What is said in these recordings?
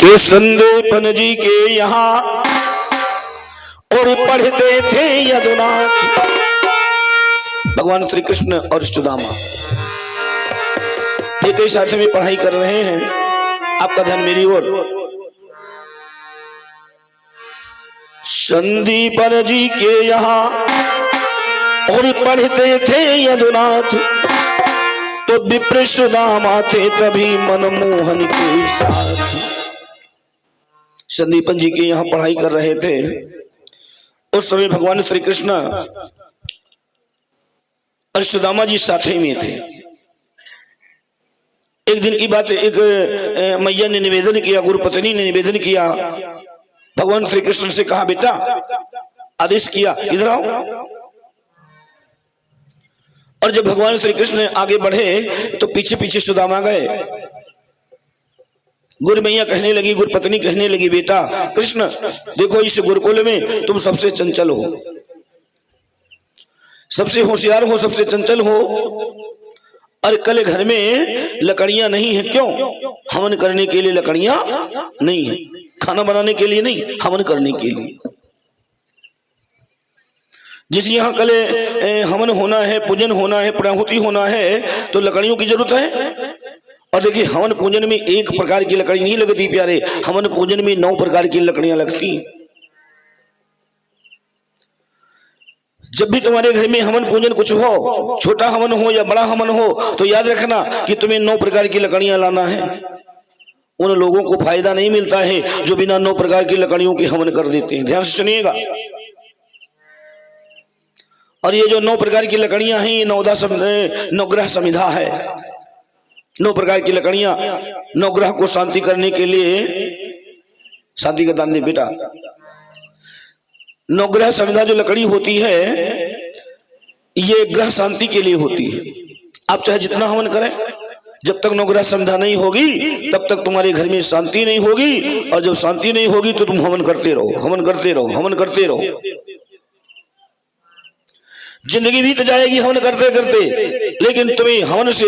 के संदीपन जी के यहाँ और पढ़ते थे यदुनाथ। भगवान श्री कृष्ण और सुदामा एक ही साथ में पढ़ाई कर रहे हैं। आपका ध्यान मेरी ओर। संदीपन जी के यहाँ और पढ़ते थे यदुनाथ, तो विप्र सुदामा थे तभी मनमोहन के साथ। संदीपन जी के यहाँ पढ़ाई कर रहे थे। उस समय भगवान श्री कृष्ण और सुदामा जी साथ ही में थे। एक दिन की बात, एक मैया ने निवेदन किया, गुरु पत्नी ने निवेदन किया, भगवान श्री कृष्ण से कहा बेटा, आदेश किया इधर आओ। और जब भगवान श्री कृष्ण आगे बढ़े तो पीछे पीछे सुदामा गए। गुरु मैया कहने लगी, गुरु पत्नी कहने लगी, बेटा कृष्ण देखो, इस गुरुकुल में तुम सबसे चंचल हो, सबसे होशियार हो, सबसे चंचल हो, और कल घर में लकड़ियां नहीं है। क्यों? हवन करने के लिए लकड़ियां नहीं है, खाना बनाने के लिए नहीं, हवन करने के लिए। जिस यहाँ कल हवन होना है, पूजन होना है, प्राहुति होना है, तो लकड़ियों की जरूरत है। और देखिए, हवन पूजन में एक प्रकार की लकड़ी नहीं लगती प्यारे, हवन पूजन में 9 प्रकार की लकड़ियां लगती हैं। जब भी तुम्हारे घर में हवन पूजन कुछ हो, छोटा हवन हो या बड़ा हवन हो, तो याद रखना कि तुम्हें 9 प्रकार की लकड़ियां लाना है। उन लोगों को फायदा नहीं मिलता है जो बिना 9 प्रकार की लकड़ियों की हवन कर देते हैं। ध्यान से सुनिएगा। और ये जो 9 प्रकार की लकड़ियां हैं, नवग्रह समिधा है। 9 प्रकार की लकड़ियां नवग्रह को शांति करने के लिए, शांति का दान दे बेटा। नवग्रह समिधा जो लकड़ी होती है, ये ग्रह शांति के लिए होती है। आप चाहे जितना हवन करें, जब तक नवग्रह समिधा नहीं होगी तब तक तुम्हारे घर में शांति नहीं होगी। और जब शांति नहीं होगी तो तुम हवन करते रहो, हवन करते रहो, हवन करते रहो। जिंदगी बीत जाएगी हवन करते करते, लेकिन तुम्हें हवन से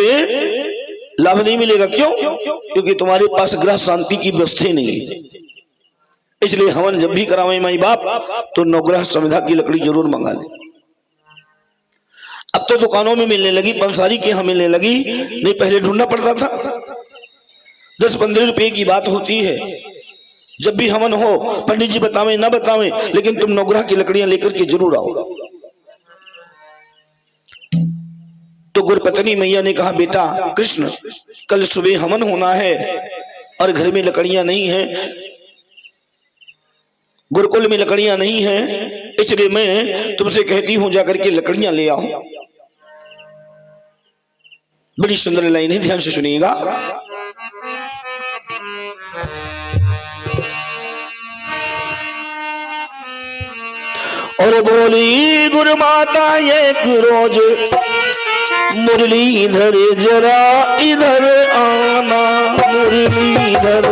लाभ नहीं मिलेगा। क्यों? क्योंकि तुम्हारे पास ग्रह शांति की व्यवस्था नहीं है। इसलिए हवन जब भी करावे माई बाप, तो नवग्रह समिधा की लकड़ी जरूर मंगा ले। अब तो दुकानों में मिलने लगी, पंसारी के यहाँ मिलने लगी, नहीं पहले ढूंढना पड़ता था। 10-15 रुपए की बात होती है। जब भी हवन हो, पंडित जी बतावे ना बतावे, लेकिन तुम नवग्रह की लकड़ियां लेकर के जरूर आओ। तो गुरुपत्नी मैया ने कहा, बेटा कृष्ण कल सुबह हवन होना है और घर में लकड़ियां नहीं है, गुरुकुल में लकड़ियां नहीं है, इसलिए मैं तुमसे कहती हूं जाकर के लकड़ियां ले आओ। बड़ी सुंदर लाइन है, ध्यान से सुनिएगा। और बोली गुरु माता एक रोज, मुरलीधर जरा इधर आना, मुरलीधर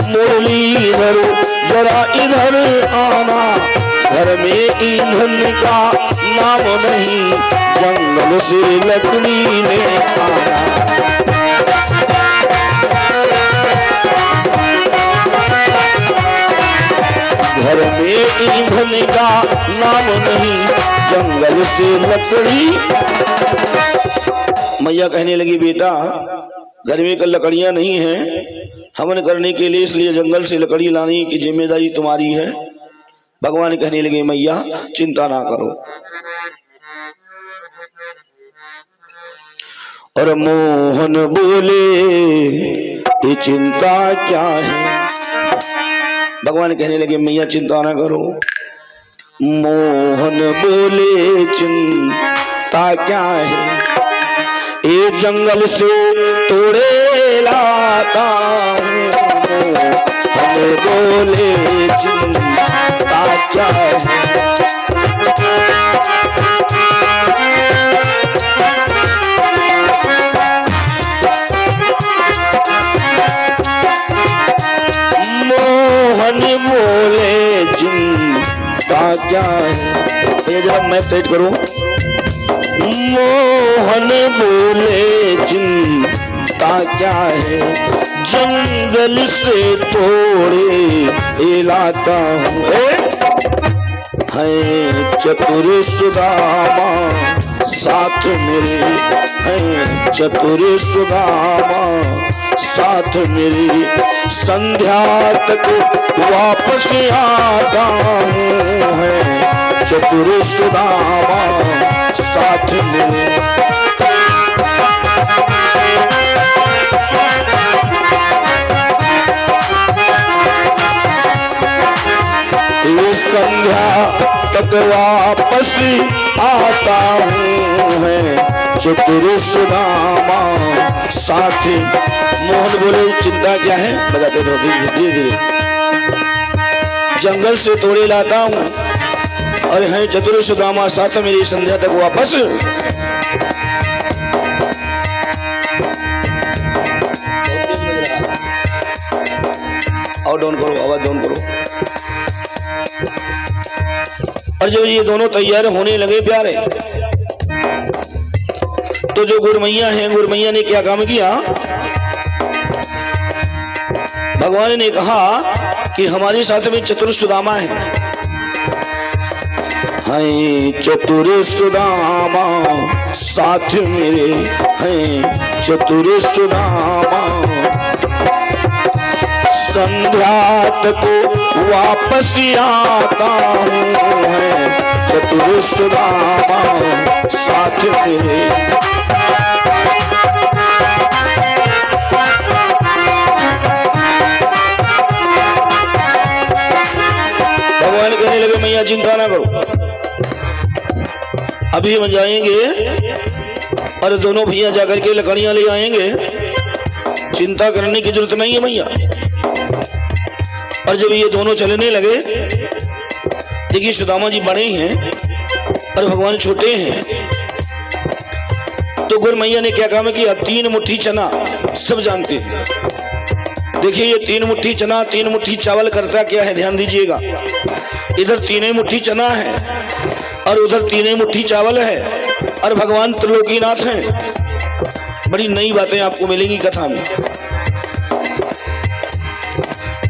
मुरलीधर जरा इधर आना, घर में ईंधन का नाम नहीं, जंगल से लकड़ी ले आना। घर में ईंधन का नाम नहीं, जंगल से लकड़ी। मैया कहने लगी, बेटा घर में कल लकड़ियां नहीं है हवन करने के लिए, इसलिए जंगल से लकड़ी लाने की जिम्मेदारी तुम्हारी है। भगवान कहने लगे, मैया चिंता ना करो। और मोहन बोले, ये चिंता क्या है? भगवान कहने लगे, मैया चिंता ना करो। मोहन बोले, चिंता क्या है? ये जंगल से तोड़े लाता हूँ। मोहन बोले, चिंता क्या है? मोहन बोले, चिंता क्या है? ये जरा मैं सेट करूं। मोहन बोले, चिंता चिंता क्या है, जंगल से तोड़े लाता हूँ। है चतुर सुदामा साथ मेरे, है चतुर सुदामा साथ मेरी, संध्या तक वापस आता हूँ। है चतुर सुदामा साथ मेरे। संध्या तक वापस आता हूँ। है चतुर सुदामा साथ। मोहन बोले चिंता क्या है, बजाते रहो धीरे धीरे। जंगल से तोड़े लाता हूँ और है चतुर सुदामा साथ मेरी, संध्या तक वापस। और डाउन करो, आवाज डाउन करो। और जब ये दोनों तैयार होने लगे प्यारे, तो जो गुरमैया है, गुरमैया ने क्या काम किया, भगवान ने कहा कि हमारे साथ में चतुर सुदामा है। है चतुर सुदामा साथ मेरे, है चतुर सुदामा। संध्या तक वापस आता हूँ। है चतुर सुदामा साथ मेरे। भगवान कहने लगे मैया चिंता ना करो, अभी हम जाएंगे और दोनों भैया जाकर के लकड़ियां ले आएंगे, चिंता करने की जरूरत नहीं है मैया। और जब ये दोनों चलने लगे, देखिए सुदामा जी बड़े हैं और भगवान छोटे हैं, तो गुरमैया ने क्या काम किया, 3 मुट्ठी चना, सब जानते हैं। देखिए ये 3 मुट्ठी चना, 3 मुट्ठी चावल करता क्या है, ध्यान दीजिएगा। इधर 3 मुट्ठी चना है और उधर 3 मुट्ठी चावल है, और भगवान त्रिलोकीनाथ हैं। बड़ी नई बातें आपको मिलेंगी कथा में।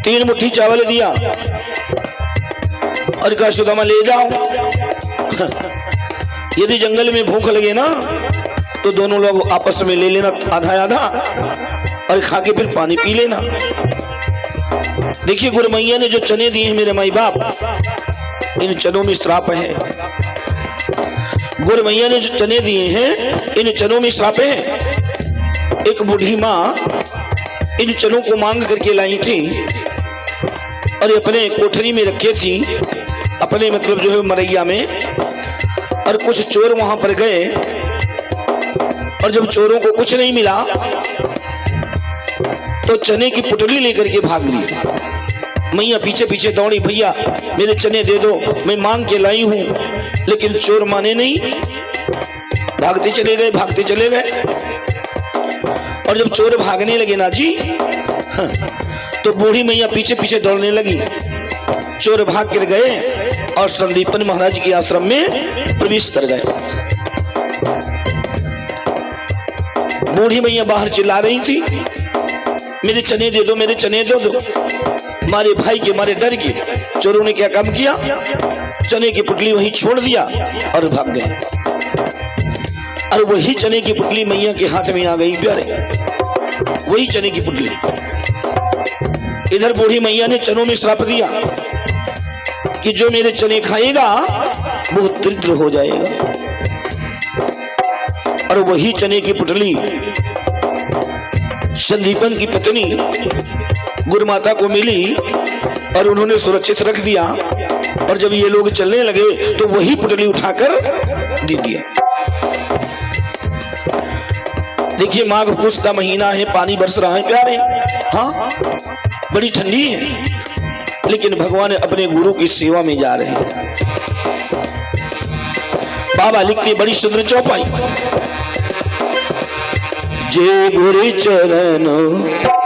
3 मुट्ठी चावल दिया और कहा सुदामा ले जाओ। यदि जंगल में भूख लगे ना तो दोनों लोग आपस में ले लेना आधा आधा और खा के फिर पानी पी लेना। देखिए गुरमैया ने जो चने दिए हैं मेरे माई बाप, इन चनों में श्राप है। गुरमैया ने जो चने दिए हैं इन चनों में श्राप है। एक बूढ़ी माँ इन चनों को मांग करके लाई थी और अपने कोठरी में रखे थी, अपने मतलब जो है मरैया में। और कुछ चोर वहां पर गए और जब चोरों को कुछ नहीं मिला तो चने की पुटली लेकर के भाग ली। मैया पीछे पीछे दौड़ी, भैया मेरे चने दे दो, मैं मांग के लाई हूं। लेकिन चोर माने नहीं, भागते चले गए, भागते चले गए। और जब चोर भागने लगे ना जी, तो बूढ़ी मैया पीछे पीछे दौड़ने लगी। चोर भाग कर गए और संदीपन महाराज के आश्रम में प्रवेश कर गए। बूढ़ी मैया बाहर चिल्ला रही थी, मेरे चने दे दो, मेरे चने दे दो। मारे भाई के मारे डर के चोरों ने क्या काम किया, चने की पुटली वहीं छोड़ दिया और भाग गए। और वही चने की पुटली मैया के हाथ में आ गई प्यारे, वही चने की पुटली। इधर बूढ़ी मैया ने चनों में श्राप दिया कि जो मेरे चने खाएगा वो दरिद्र हो जाएगा। और वही चने की पुटली संदीपन की पत्नी गुरुमाता को मिली और उन्होंने सुरक्षित रख दिया। और जब ये लोग चलने लगे तो वही पुटली उठाकर दे दिया। देखिए माघ पुष का महीना है, पानी बरस रहा है प्यारे, हाँ बड़ी ठंडी है, लेकिन भगवान अपने गुरु की सेवा में जा रहे हैं। बाबा लिखते बड़ी सुंदर चौपाई, जे गुरु चरण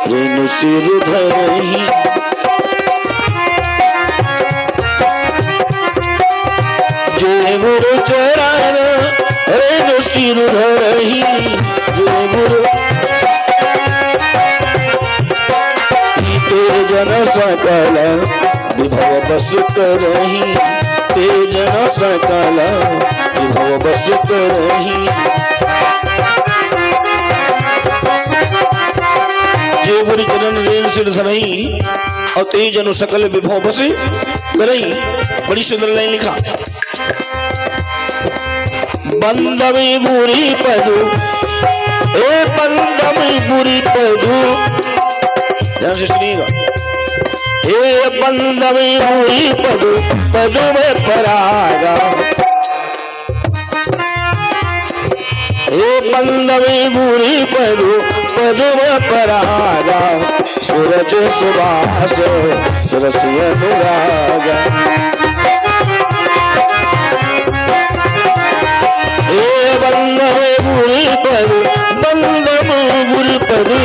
रेणु सिर धरहि, जे गुरु चरण रेणु सिर धरहि, जे गुरु सकल विभव बस करही, तेज न सकल विभव बस करही। जे गुरु चरण रेण सिर धरही और तेज अनु सकल विभव बस करही। बड़ी सुंदर लाइन लिखा। बंदवी बुरी पदु, ए बंदवी बुरी पदु, ध्यान से सुनिएगा। हे बंदवी बुरी पदु, पदु में परागा। हे बंदवी बुरी पदु, पदु में परागा। सूरज सुबास सरसी अनुरागा। हे बंदवी बुरी पदु, बंदवी बुरी पदु,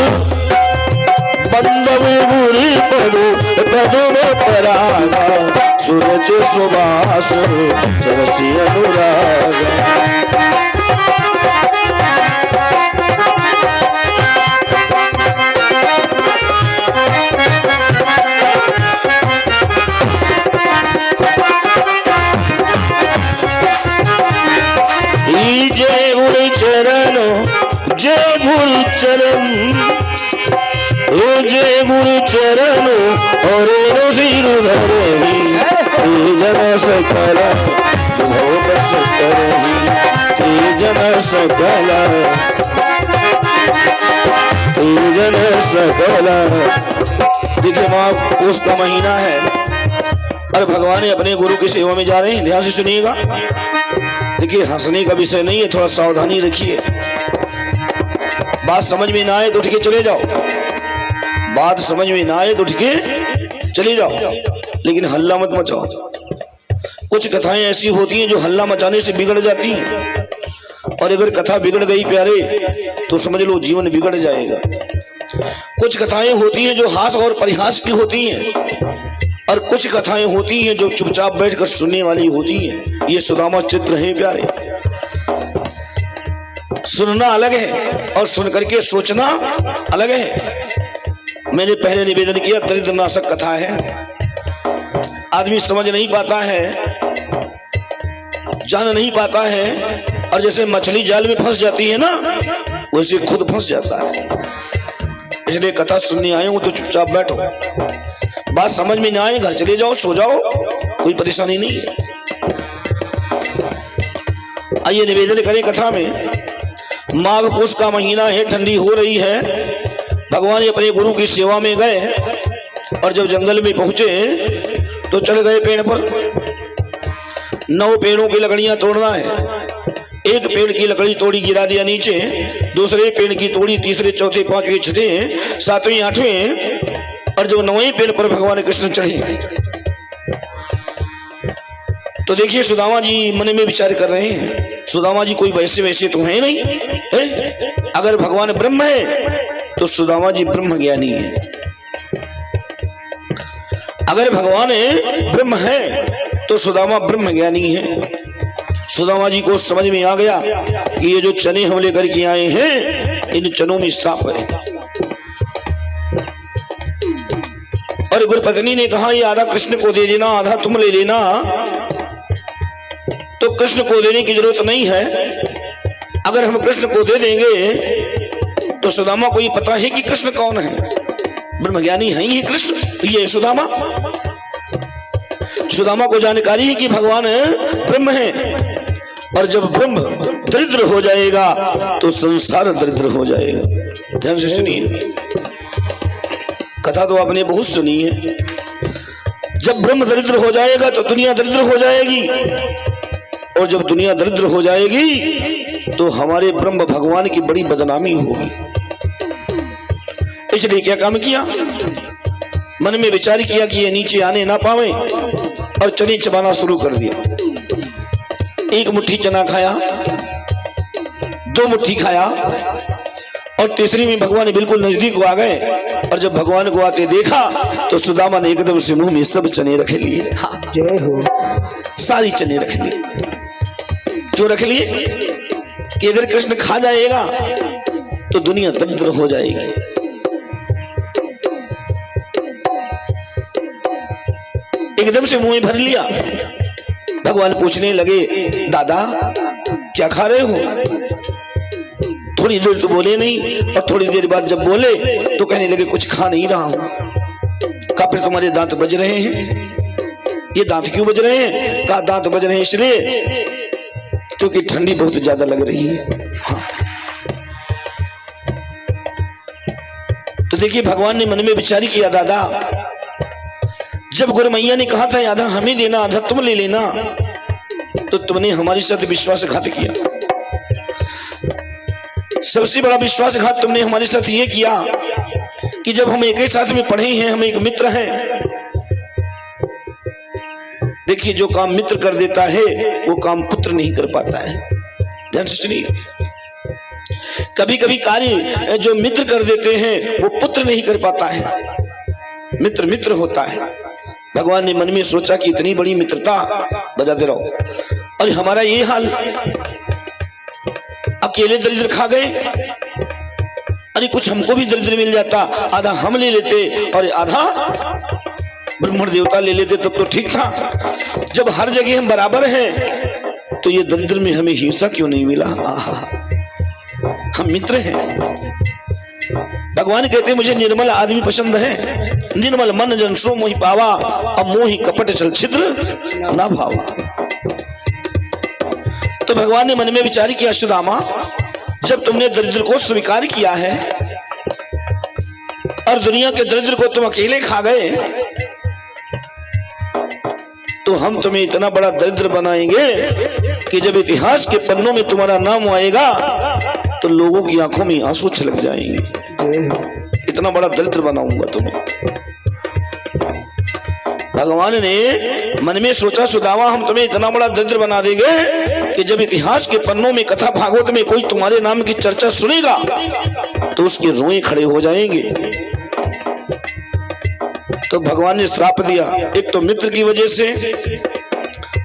बंदवी बुरी पदु, पदु में परागा। सूरज सुबास सरसी अनुरागा। जय गुरु चरण, जय गुरु चरण, जय गुरु चरण और सिर धरही। जन सकल विभव बस करही, जन सकल, जन सकल। देखिए माघ पौष का महीना है और भगवान अपने गुरु की सेवा में जा रहे हैं। ध्यान से सुनिएगा। देखिए हंसने का विषय नहीं है, थोड़ा सावधानी रखिए। बात समझ में ना आए तो उठ के चले जाओ, बात समझ में ना आए तो उठ के चले जाओ, लेकिन हल्ला मत मचाओ। कुछ कथाएं ऐसी होती हैं जो हल्ला मचाने से बिगड़ जाती हैं, और अगर कथा बिगड़ गई प्यारे तो समझ लो जीवन बिगड़ जाएगा। कुछ कथाएं होती हैं जो हास और परिहास की होती हैं, और कुछ कथाएं होती हैं जो चुपचाप बैठकर सुनने वाली होती हैं। ये सुदामा चित्र है प्यारे। सुनना अलग है और सुन करके सोचना अलग है। मैंने पहले निवेदन किया, दरिद्रनाशक कथा है। आदमी समझ नहीं पाता है, जान नहीं पाता है, और जैसे मछली जाल में फंस जाती है ना, वैसे खुद फंस जाता है। इसलिए कथा सुनने आए हो तो चुपचाप बैठो, बात समझ में ना आए घर चले जाओ, सो जाओ, कोई परेशानी नहीं है। आइए निवेदन करें कथा में। माघ पौष का महीना है, ठंडी हो रही है। भगवान अपने गुरु की सेवा में गए और जब जंगल में पहुंचे तो चढ़ गए पेड़ पर। 9 पेड़ों की लकड़ियां तोड़ना है। एक पेड़ की लकड़ी तोड़ी गिरा दिया नीचे, दूसरे पेड़ की तोड़ी, तीसरे, चौथे, पांचवें, छठे, सातवें, आठवें, और जब 9वें पेड़ पर भगवान कृष्ण चढ़े तो देखिए सुदामा जी मन में विचार कर रहे हैं। सुदामा जी कोई वैसे तो है नहीं है? अगर भगवान ब्रह्म है तो सुदामा जी ब्रह्म ज्ञानी है। अगर भगवान ब्रह्म है तो सुदामा ब्रह्म ज्ञानी है। सुदामा जी को समझ में आ गया कि ये जो चने हम लेकर के आए हैं, इन चनों में श्राप है। और गुरुपत्नी ने कहा ये आधा कृष्ण को दे देना, आधा तुम ले लेना। तो कृष्ण को देने की जरूरत नहीं है। अगर हम कृष्ण को दे देंगे तो सुदामा को ये पता है कि कृष्ण कौन है, ब्रह्मज्ञानी है ही कृष्ण, ये सुदामा। सुदामा को जानकारी है कि भगवान ब्रह्म है, और जब ब्रह्म दरिद्र हो जाएगा तो संसार दरिद्र हो जाएगा। ध्यान से सुनिए, कथा तो आपने बहुत सुनी है। जब ब्रह्म दरिद्र हो जाएगा तो दुनिया दरिद्र हो जाएगी, और जब दुनिया दरिद्र हो जाएगी तो हमारे ब्रह्म भगवान की बड़ी बदनामी होगी। इसलिए क्या काम किया, मन में विचार किया कि ये नीचे आने ना पावे, और चने चबाना शुरू कर दिया। 1 मुट्ठी चना खाया, 2 मुट्ठी खाया, और तीसरी में भगवान बिल्कुल नजदीक आ गए। और जब भगवान को आते देखा तो सुदामा ने एकदम से मुंह में सब चने रख लिए। जय हो, सारी चने रख लिए। क्यों रख लिए कि अगर कृष्ण खा जाएगा तो दुनिया दरिद्र हो जाएगी। एकदम से मुंह में भर लिया। भगवान पूछने लगे, दादा क्या खा रहे हो? थोड़ी देर तो बोले नहीं, और थोड़ी देर बाद जब बोले तो कहने लगे कुछ खा नहीं रहा हूं। कहा फिर तुम्हारे दांत बज रहे हैं? ये दांत क्यों बज रहे हैं? कहा दांत बज रहे हैं इसलिए क्योंकि ठंडी बहुत ज्यादा लग रही है। हाँ। तो देखिए भगवान ने मन में विचार किया, दादा जब गुरु मैया ने कहा था आधा हमें देना आधा तुम ले लेना, तो तुमने हमारे साथ विश्वासघात किया। सबसे बड़ा विश्वासघात तुमने हमारे साथ ये किया कि जब हम एक ही साथ में पढ़े हैं, हम एक मित्र हैं। देखिए जो काम मित्र कर देता है वो काम पुत्र नहीं कर पाता है। ध्यान से सुनिए, कभी कभी कार्य जो मित्र कर देते हैं वो पुत्र नहीं कर पाता है। मित्र मित्र होता है। भगवान ने मन में सोचा कि इतनी बड़ी मित्रता, बजाते रहो, और हमारा ये हाल, अकेले दरिद्र खा गए। अरे कुछ हमको भी दरिद्र मिल जाता, आधा हम ले लेते और आधा ब्रह्मण देवता ले लेते, तब तो ठीक था। जब हर जगह हम बराबर हैं तो ये दरिद्र में हमें हिस्सा क्यों नहीं मिला? आहा, हम मित्र हैं। भगवान कहते मुझे निर्मल आदमी पसंद है। निर्मल मन जन सो मोहि पावा, अब मोहि कपट छल छिद्र ना भावा। तो भगवान ने मन में विचार किया, सुदामा जब तुमने दरिद्र को स्वीकार किया है और दुनिया के दरिद्र को तुम अकेले खा गए, तो हम तुम्हें इतना बड़ा दरिद्र बनाएंगे कि जब इतिहास के पन्नों में तुम्हारा नाम आएगा तो लोगों की आंखों में आंसू छलक जाएंगे। इतना बड़ा दरिद्र बनाऊंगा तुम्हें। भगवान ने मन में सोचा, सुदामा हम तुम्हें इतना बड़ा दरिद्र बना देंगे कि जब इतिहास के पन्नों में, कथा भागवत में कोई तुम्हारे नाम की चर्चा सुनेगा तो उसके रोए खड़े हो जाएंगे। तो भगवान ने श्राप दिया, एक तो मित्र की वजह से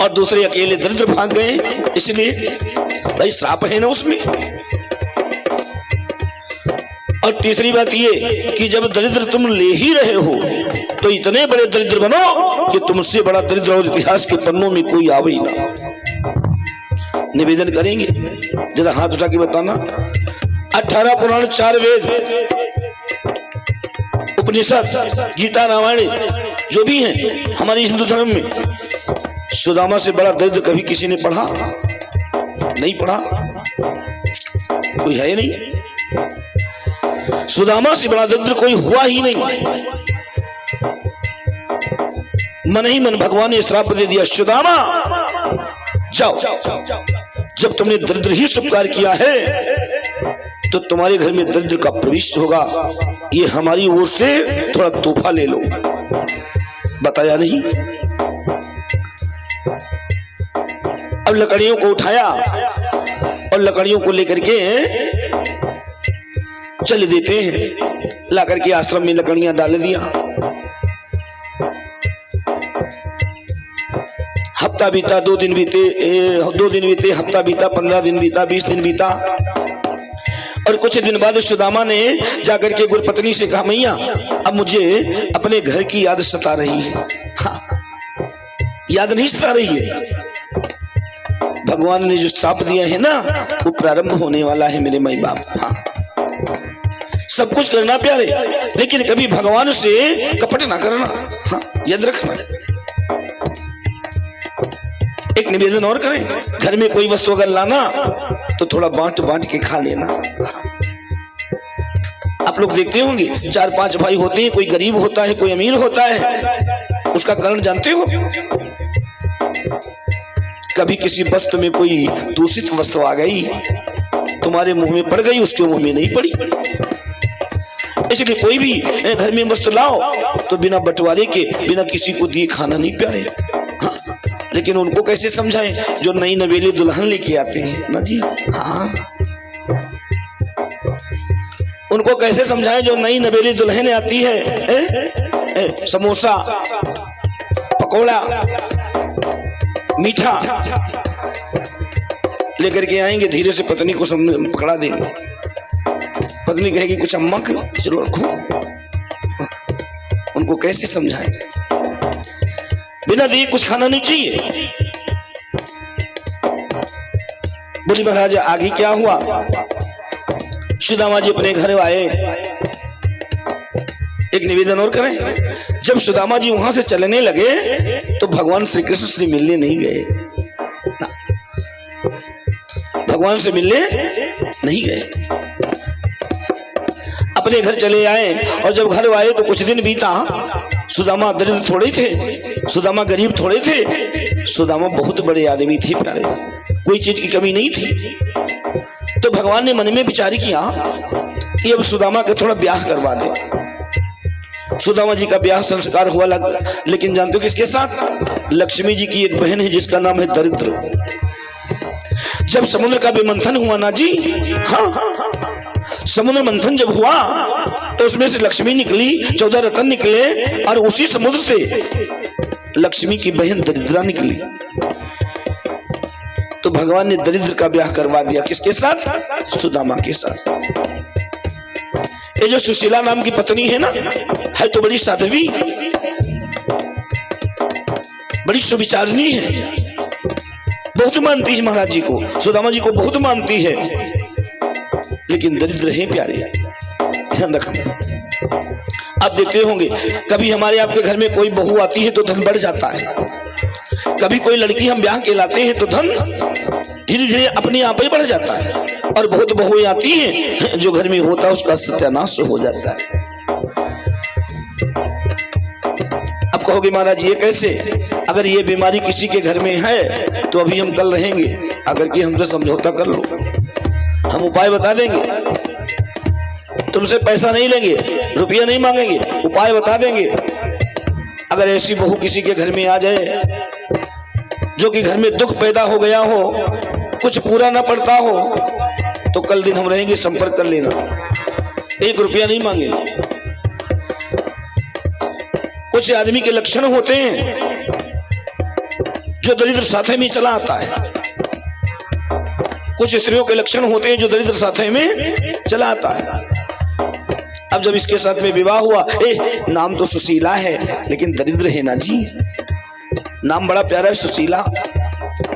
और दूसरे अकेले दरिद्र भाग गए, इसलिए भाई श्राप है ना उसमें। और तीसरी बात ये कि जब दरिद्र तुम ले ही रहे हो तो इतने बड़े दरिद्र बनो कि तुमसे बड़ा दरिद्र और इतिहास के पन्नों में कोई आवे ही ना। निवेदन करेंगे, जरा हाथ उठा के बताना। 18 पुराण, 4 वेद, उपनिषद, गीता, रामायण जो भी हैं हमारे हिंदू धर्म में, सुदामा से बड़ा दरिद्र कभी किसी ने पढ़ा नहीं? पढ़ा कोई है नहीं। सुदामा से बड़ा दरिद्र कोई हुआ ही नहीं। मन ही मन भगवान ने श्राप दे दिया, सुदामा जाओ, जब तुमने दरिद्र ही स्वीकार किया है तो तुम्हारे घर में दरिद्र का प्रवेश होगा। ये हमारी ओर से थोड़ा तोहफा ले लो। बताया नहीं। अब लकड़ियों को उठाया और लकड़ियों को लेकर के चल देते हैं। ला करके आश्रम में लकड़ियां डाल दिया। हफ्ता बीता, 2 दिन बीते, 2 दिन बीते, हफ्ता बीता, 15 दिन बीता, 20 दिन बीता, और कुछ दिन बाद सुदामा ने जाकर के गुरुपत्नी से कहा, मैया अब मुझे अपने घर की याद सता रही है। हाँ, याद नहीं सता रही है। भगवान ने जो श्राप दिया है ना वो प्रारंभ होने वाला है मेरे माई बाप। हाँ, सब कुछ करना प्यारे, लेकिन कभी भगवान से कपट ना करना। हाँ, याद रखना। एक निवेदन और करें, घर में कोई वस्तु अगर लाना तो थोड़ा बांट बांट के खा लेना। आप लोग देखते होंगे 4-5 भाई होते हैं, कोई गरीब होता है, कोई अमीर होता है। उसका कारण जानते हो? कभी किसी वस्तु में कोई दूषित वस्तु आ गई, तुम्हारे मुंह में पड़ गई, उसके मुंह में नहीं पड़ी। इसलिए कोई भी घर में वस्तु लाओ तो बिना बंटवारे के, बिना किसी को दिए खाना नहीं प्यारे। हाँ, लेकिन उनको कैसे समझाएं जो नई नवेली दुल्हन लेके आते हैं ना जी। हाँ, उनको कैसे समझाएं जो नई नवेली दुल्हन आती है, समोसा, पकोड़ा, मीठा लेकर के आएंगे, धीरे से पत्नी को पकड़ा देंगे। पत्नी कहेगी कुछ अम्मा को चलो रखो। उनको कैसे समझाएं? बिना दिए कुछ खाना नहीं चाहिए। बोली महाराज आगे क्या हुआ? सुदामा जी अपने घर आए। एक निवेदन और करें, जब सुदामा जी वहां से चलने लगे तो भगवान श्री कृष्ण से मिलने नहीं गए, भगवान से मिलने नहीं गए, अपने घर चले आए। और जब घर आए तो कुछ दिन बीता। सुदामा दरिद्र थोड़े थे, सुदामा गरीब थोड़े थे, सुदामा बहुत बड़े आदमी थे प्यारे, कोई चीज की कमी नहीं थी। तो भगवान ने मन में विचार किया कि अब सुदामा का थोड़ा ब्याह करवा दे। सुदामा जी का ब्याह संस्कार हुआ लेकिन जानते हो किसके साथ? लक्ष्मी जी की एक बहन है जिसका नाम है दरिद्र। जब समुद्र का विमंथन हुआ ना जी, हाँ, समुद्र मंथन जब हुआ तो उसमें से लक्ष्मी निकली, 14 रत्न निकले और उसी समुद्र से लक्ष्मी की बहन दरिद्रा निकली। तो भगवान ने दरिद्र का ब्याह करवा दिया। किसके साथ? सुदामा के साथ। ये जो सुशीला नाम की पत्नी है ना, है तो बड़ी साध्वी, बड़ी सुविचारणी है, बहुत मानती है महाराज जी को, सुदामा जी को बहुत मानती है, लेकिन दरिद्र है प्यारे, ध्यान रखना। आप देखते होंगे कभी हमारे आपके घर में कोई बहू आती है तो धन बढ़ जाता है, कभी कोई लड़की हम ब्याह के लाते हैं तो धन धीरे धीरे अपने आप ही बढ़ जाता है, और बहुत बहुएं आती हैं जो घर में होता है उसका सत्यानाश हो जाता है। अब कहोगे महाराज ये कैसे? अगर ये बीमारी किसी के घर में है तो अभी हम कल रहेंगे, अगर कि हमसे समझौता कर लो, हम उपाय बता देंगे, तुमसे पैसा नहीं लेंगे, रुपया नहीं मांगेंगे, उपाय बता देंगे। अगर ऐसी बहू किसी के घर में आ जाए जो कि घर में दुख पैदा हो गया हो, कुछ पूरा ना पड़ता हो, तो कल दिन हम रहेंगे, संपर्क कर लेना, 1 रुपया नहीं मांगेंगे। कुछ आदमी के लक्षण होते हैं जो दरिद्र साथे में चला आता है, कुछ स्त्रियों के लक्षण होते हैं जो दरिद्र साथे में चला आता है। अब जब इसके साथ में विवाह हुआ, नाम तो सुशीला है लेकिन दरिद्र है ना जी, नाम बड़ा प्यारा है सुशीला,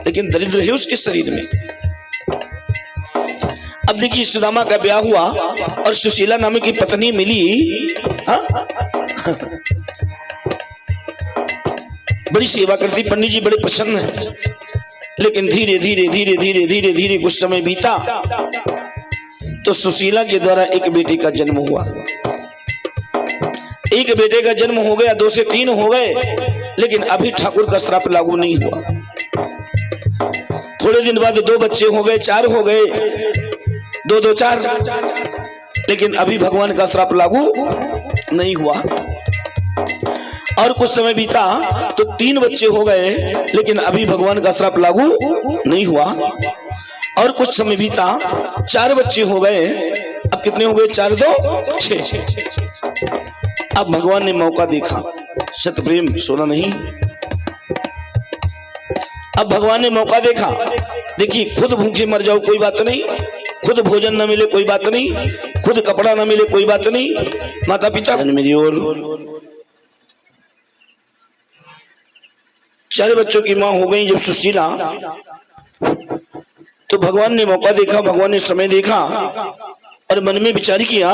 लेकिन दरिद्र है उसके शरीर में। अब देखिए सुदामा का ब्याह हुआ और सुशीला नाम की पत्नी मिली, हाँ? बड़ी सेवा करती, पंडित जी बड़े प्रसन्न है, लेकिन धीरे धीरे धीरे धीरे धीरे धीरे कुछ समय बीता तो सुशीला के द्वारा एक बेटे का जन्म हुआ। एक बेटे का जन्म हो गया, 2 से 3 हो गए, लेकिन अभी ठाकुर का श्राप लागू नहीं हुआ। थोड़े दिन बाद 2 बच्चे हो गए, 4 हो गए, 2 2 4, लेकिन अभी भगवान का श्राप लागू नहीं हुआ। और कुछ समय बीता तो 3 बच्चे हो गए, लेकिन अभी भगवान का श्राप लागू नहीं हुआ। और कुछ समय बीता 4 बच्चे हो गए, अब कितने हो गए? 4 2 6। अब भगवान ने मौका देखा, सतप्रेम सोना नहीं, अब भगवान ने मौका देखा, देखिए खुद भूखे मर जाओ कोई बात नहीं, खुद भोजन न मिले कोई बात नहीं, खुद कपड़ा न मिले कोई बात नहीं, माता पिता मेरी ओर 4 बच्चों की मां हो गई जब सुशीला, तो भगवान ने मौका देखा, भगवान ने समय देखा और मन में विचार किया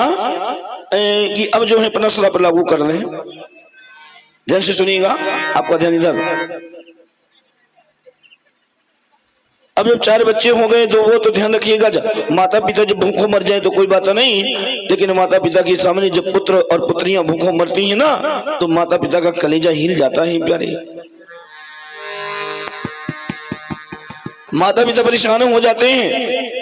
कि अब जो है अपना श्राप लागू कर लें। ध्यान से सुनिएगा, आपका ध्यान इधर। अब जब 4 बच्चे हो गए तो वो तो ध्यान रखिएगा, माता पिता जब भूखों मर जाए तो कोई बात नहीं, लेकिन माता पिता के सामने जब पुत्र और पुत्रियां भूखों मरती हैं ना, तो माता पिता का कलेजा हिल जाता है प्यारे, माता पिता परेशान हो जाते हैं।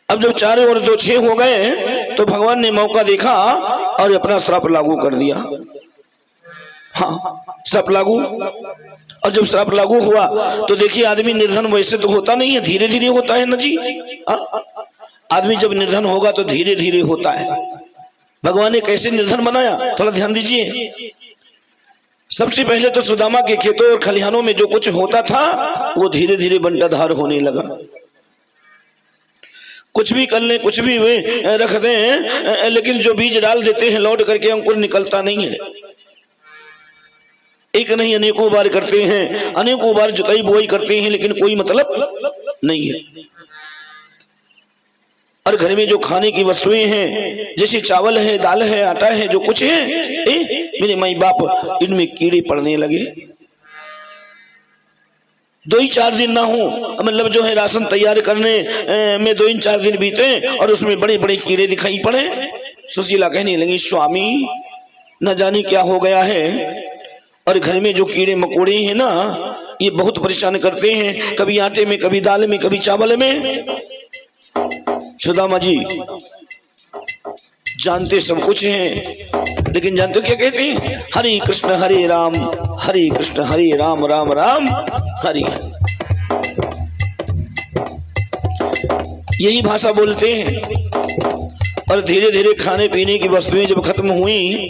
अब जब 4 और 2 6 हो गए तो भगवान ने मौका देखा और अपना श्राप लागू कर दिया। हाँ, श्राप लागू। और जब श्राप लागू हुआ तो देखिए आदमी निर्धन वैसे तो होता नहीं है, धीरे धीरे होता है ना जी। आदमी जब निर्धन होगा तो धीरे धीरे होता है। भगवान ने कैसे निर्धन बनाया, थोड़ा ध्यान दीजिए। सबसे पहले तो सुदामा के खेतों और खलिहानों में जो कुछ होता था वो धीरे धीरे बंटाधार होने लगा। कुछ भी कर लें, कुछ भी रख दें, लेकिन जो बीज डाल देते हैं लौट करके अंकुर निकलता नहीं है। एक नहीं अनेकों बार करते हैं, अनेकों बार जुताई बुआई करते हैं, लेकिन कोई मतलब नहीं है। और घर में जो खाने की वस्तुएं हैं, जैसे चावल है, दाल है, आटा है, जो कुछ है, मेरे माई बाप इनमें कीड़े पड़ने लगे। 2-4 दिन ना हो, मतलब जो है राशन तैयार करने में 2-4 दिन बीते और उसमें बड़े बड़े कीड़े दिखाई पड़े। सुशीला कहने लगी, स्वामी न जाने क्या हो गया है, और घर में जो कीड़े मकोड़े हैं ना, ये बहुत परेशान करते हैं, कभी आटे में, कभी दाल में, कभी चावल में। सुदामा जी जानते सब कुछ हैं, लेकिन जानते हो क्या कहते हैं? हरे कृष्ण हरे राम, हरे कृष्ण हरे राम, राम राम हरे। यही भाषा बोलते हैं। और धीरे धीरे खाने पीने की वस्तुएं जब खत्म हुई,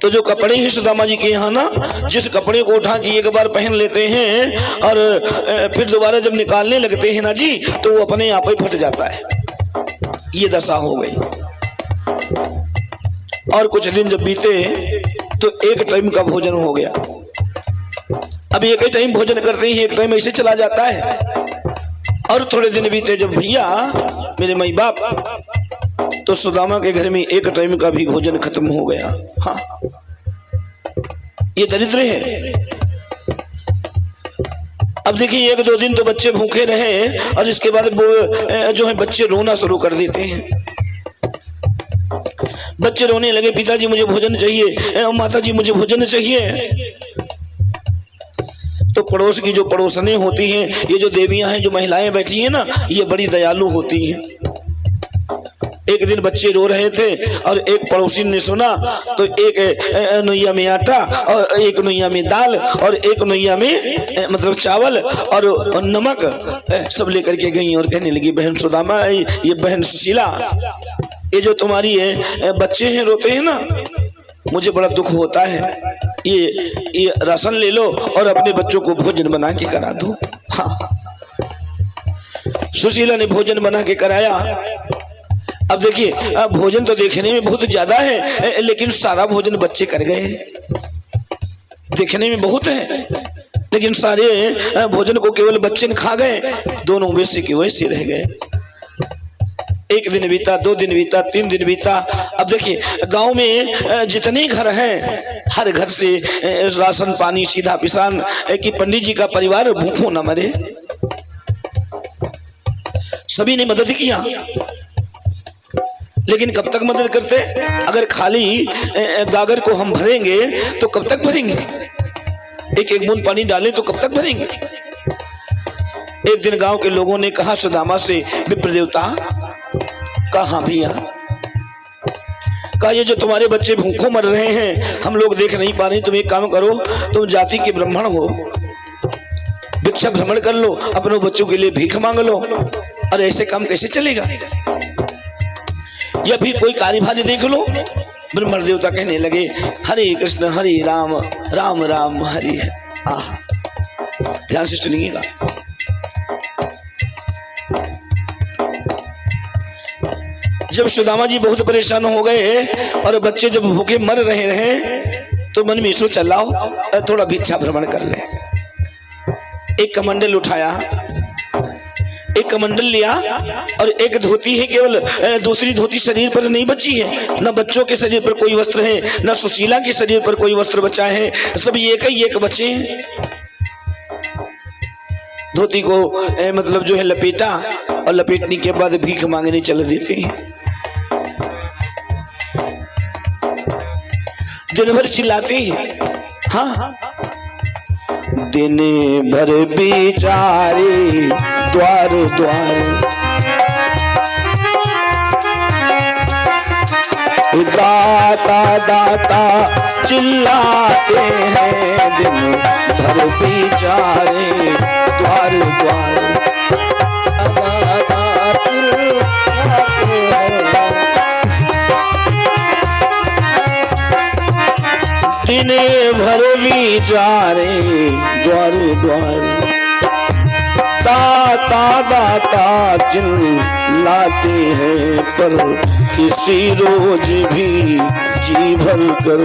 तो जो कपड़े हैं सुदामा जी के यहाँ ना, जिस कपड़े को उठा के एक बार पहन लेते हैं और फिर दोबारा जब निकालने लगते हैं ना जी, तो वो अपने आप ही फट जाता है। ये दशा हो गई। और कुछ दिन जब बीते तो एक टाइम का भोजन हो गया। अब एक ही टाइम भोजन करते ही एक टाइम ऐसे चला जाता है। और थोड़े दिन बीते जब भैया मेरे माई बाप, तो सुदामा के घर में एक टाइम का भी भोजन खत्म हो गया। हाँ, ये दरिद्र है। अब देखिए 1-2 दिन तो बच्चे भूखे रहे और इसके बाद जो है बच्चे रोना शुरू कर देते हैं। बच्चे रोने लगे, पिताजी मुझे भोजन चाहिए, माताजी मुझे भोजन चाहिए। तो पड़ोस की जो पड़ोसनें होती हैं, ये जो देवियां हैं, जो महिलाएं बैठी हैं ना, ये बड़ी दयालु होती हैं। एक दिन बच्चे रो रहे थे और एक पड़ोसी ने सुना, तो एक नैया में आटा और एक नैया में दाल और एक नैया में मतलब चावल और नमक सब लेकर के गई और कहने लगी, बहन सुदामा, ये बहन सुशीला, ये जो तुम्हारी बच्चे हैं रोते हैं ना, मुझे बड़ा दुख होता है। ये राशन ले लो और अपने बच्चों को भोजन बना के करा दो। हाँ, सुशीला ने भोजन बना के कराया। अब देखिए, भोजन तो देखने में बहुत ज्यादा है, लेकिन सारा भोजन बच्चे कर गए। देखने में बहुत है, लेकिन सारे भोजन को केवल बच्चे ने खा गए। दोनों वैसे के वैसे रह गए। 1 दिन बीता, 2 दिन बीता, 3 दिन बीता। अब देखिए, गांव में जितने घर हैं, हर घर से राशन पानी सीधा पिसान कि पंडित जी का परिवार भूखों न मरे। सभी ने मदद किया, लेकिन कब तक मदद करते? अगर खाली गागर को हम भरेंगे तो कब तक भरेंगे? एक एक बूंद पानी डालें तो कब तक भरेंगे? एक दिन गांव के लोगों ने कहा सुदामा से, विप्र देवता, कहा भैया, कहा ये जो तुम्हारे बच्चे भूखों मर रहे हैं, हम लोग देख नहीं पा रहे, तुम एक काम करो, तुम जाति के ब्राह्मण हो, भिक्षा भ्रमण कर लो, अपने बच्चों के लिए भीख मांग लो। और ऐसे काम कैसे चलेगा? या फिर कोई कार्यभार देख लो। ब्रह्मण देवता कहने लगे, हरे कृष्ण हरे राम, राम राम हरे। ध्यान से सुनिएगा। जब सुदामा जी बहुत परेशान हो गए और बच्चे जब भूखे मर रहे हैं, तो मन में सोचा, लाओ थोड़ा भिक्षा भ्रमण कर ले। एक कमंडल उठाया, एक कमंडल लिया और एक धोती है, केवल दूसरी धोती शरीर पर नहीं बची है। न बच्चों के शरीर पर कोई वस्त्र है, न सुशीला के शरीर पर कोई वस्त्र बचा है, सब एक ही एक बचे हैं। धोती को मतलब जो है लपेटा और लपेटने के बाद भीख मांगने चल देते हैं। दिन भर चिल्लाते हैं। हाँ, दिन भर बिचारे द्वार द्वार, दाता दाता चिल्लाते हैं। दिन भर बिचारे द्वार द्वार, दिन भर बिचारे द्वार द्वार। दाता दाता चिल्लाते हैं, पर किसी रोज भी जी भर कर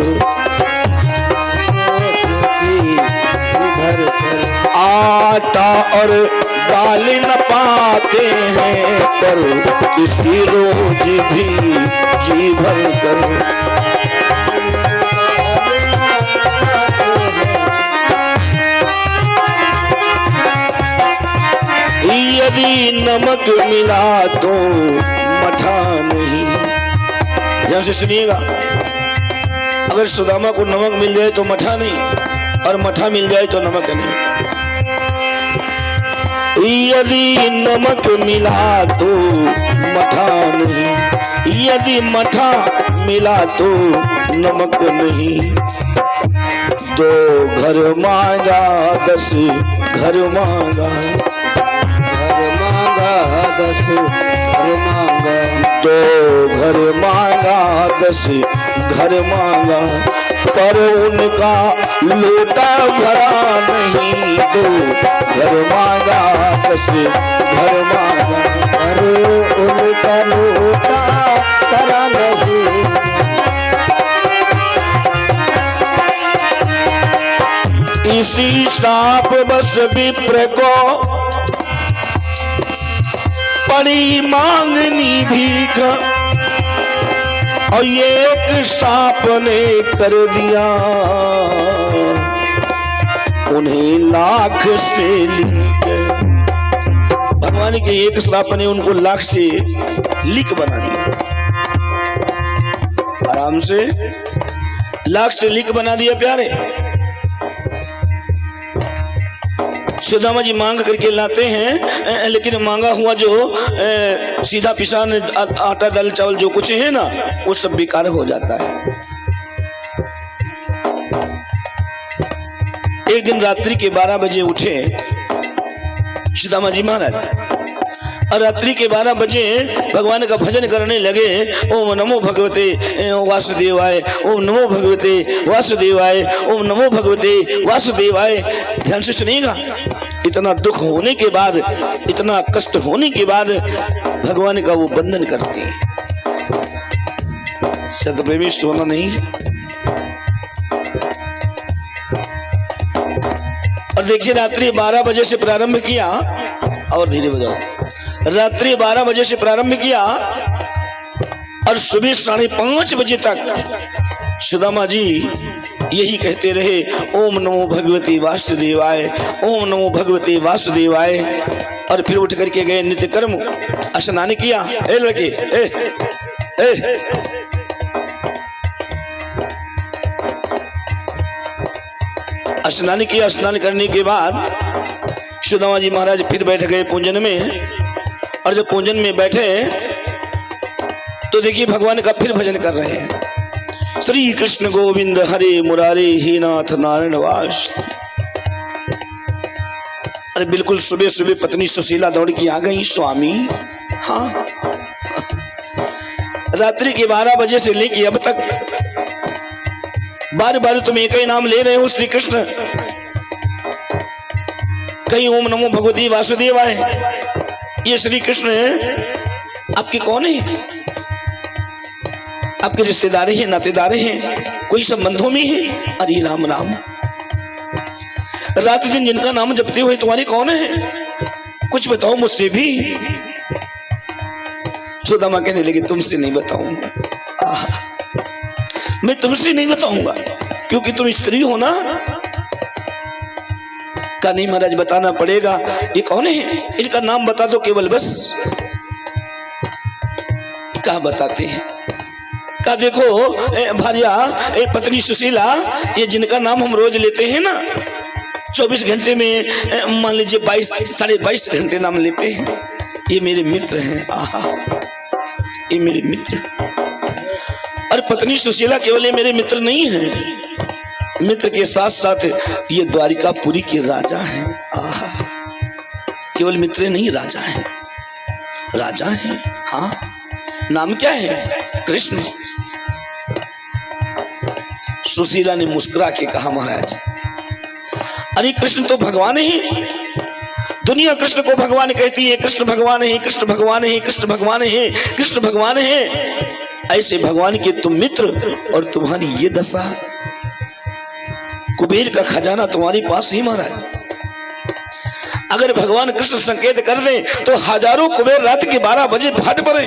आटा और दाल न पाते हैं, पर किसी रोज भी जी भर कर यदि नमक मिला तो मठा नहीं। ध्यान से सुनिएगा, अगर सुदामा को नमक मिल जाए तो मठा नहीं, और मठा मिल जाए तो नमक नहीं। यदि नमक मिला तो मठा नहीं, यदि मठा मिला तो नमक नहीं। दो घर मांगा 10 घर मांगा, 10 घर मांगा, 2 घर मांगा 10 घर मांगा, पर उनका लोटा भरा नहीं। 2 घर मांगा 10 घर मांगा, पर उनका लोटा भरा नहीं। इसी श्राप बस विप्र को पड़ी मांगनी भीख, और एक श्राप ने कर दिया उन्हें लाख से लिख। भगवान के एक श्राप ने उनको लाख से लिख बना दिया, आराम से लाख से लिख बना दिया। प्यारे सुदामा जी मांग करके लाते हैं, लेकिन मांगा हुआ जो सीधा पिसान आटा दाल चावल जो कुछ है ना, वो सब बेकार हो जाता है। एक दिन रात्रि के 12 बजे उठे सुदामा जी महाराज, और रात्रि के 12 बजे भगवान का भजन करने लगे। ओम नमो भगवते वासुदेवाय, ओम नमो भगवते वासुदेवाय, ओम नमो भगवते वासुदेवाय। ध्यान से सुनिएगा, इतना दुख होने के बाद, इतना कष्ट होने के बाद भगवान का वो बंधन करते हैं। सतप्रेमी सोना नहीं। और देखिए, रात्रि 12 बजे से प्रारंभ किया, और धीरे बजाओ, रात्रि 12 बजे से प्रारंभ किया और सुबह 5:30 बजे तक सुदामा जी यही कहते रहे, ओम नमो भगवते वासुदेवाय, ओम नमो भगवते वासुदेवाय। और फिर उठ करके गए नित्य कर्म, स्नान किया। ए लड़के, ए स्नान किया। स्नान करने के बाद सुदामा जी महाराज फिर बैठ गए पूजन में, और जब पूजन में बैठे तो देखिए भगवान का फिर भजन कर रहे हैं। श्री कृष्ण गोविंद हरे मुरारे हे नाथ नारायण वास। अरे बिल्कुल सुबह सुबह पत्नी सुशीला दौड़ की आ गई, स्वामी। हाँ, रात्रि के 12 बजे से लेके अब तक बार बार तुम एक ही नाम ले रहे हो, श्री कृष्ण। कहीं ओम नमो भगवते वासुदेवाय। ये श्री कृष्ण आपके कौन है? आपके रिश्तेदार हैं, नातेदार हैं, कोई संबंधों में है? अरे राम राम, रात दिन जिनका नाम जपते हुए तुम्हारे कौन है? कुछ बताओ मुझसे भी। सुदामा कहने लगे, तुमसे नहीं बताऊंगा। मैं तुमसे नहीं बताऊंगा क्योंकि तुम स्त्री हो ना। का नहीं महाराज, बताना पड़ेगा। ये कौन है? इनका नाम बता दो केवल, बस। क्या बताते हैं? का देखो भार्या, पत्नी सुशीला, ये जिनका नाम हम रोज लेते हैं ना, 24 घंटे में मान लीजिए 22-22 घंटे नाम लेते हैं, ये मेरे मित्र हैं। आहा, ये मेरे मित्र। और पत्नी सुशीला केवल ये मेरे मित्र नहीं है, मित्र के साथ साथ ये द्वारिकापुरी के राजा हैं। आहा, केवल मित्र नहीं, राजा हैं, राजा हैं। हाँ, नाम क्या है? कृष्ण। सुशीला ने मुस्कुरा के कहा, महाराज, अरे कृष्ण तो भगवान ही, दुनिया कृष्ण को भगवान कहती है, कृष्ण भगवान है, कृष्ण भगवान है, कृष्ण भगवान है, कृष्ण भगवान है। ऐसे भगवान के तुम मित्र और तुम्हारी ये दशा। कुबेर का खजाना तुम्हारे पास ही महाराज। अगर भगवान कृष्ण संकेत कर दें तो हजारों कुबेर रात के 12 बजे फाट पड़े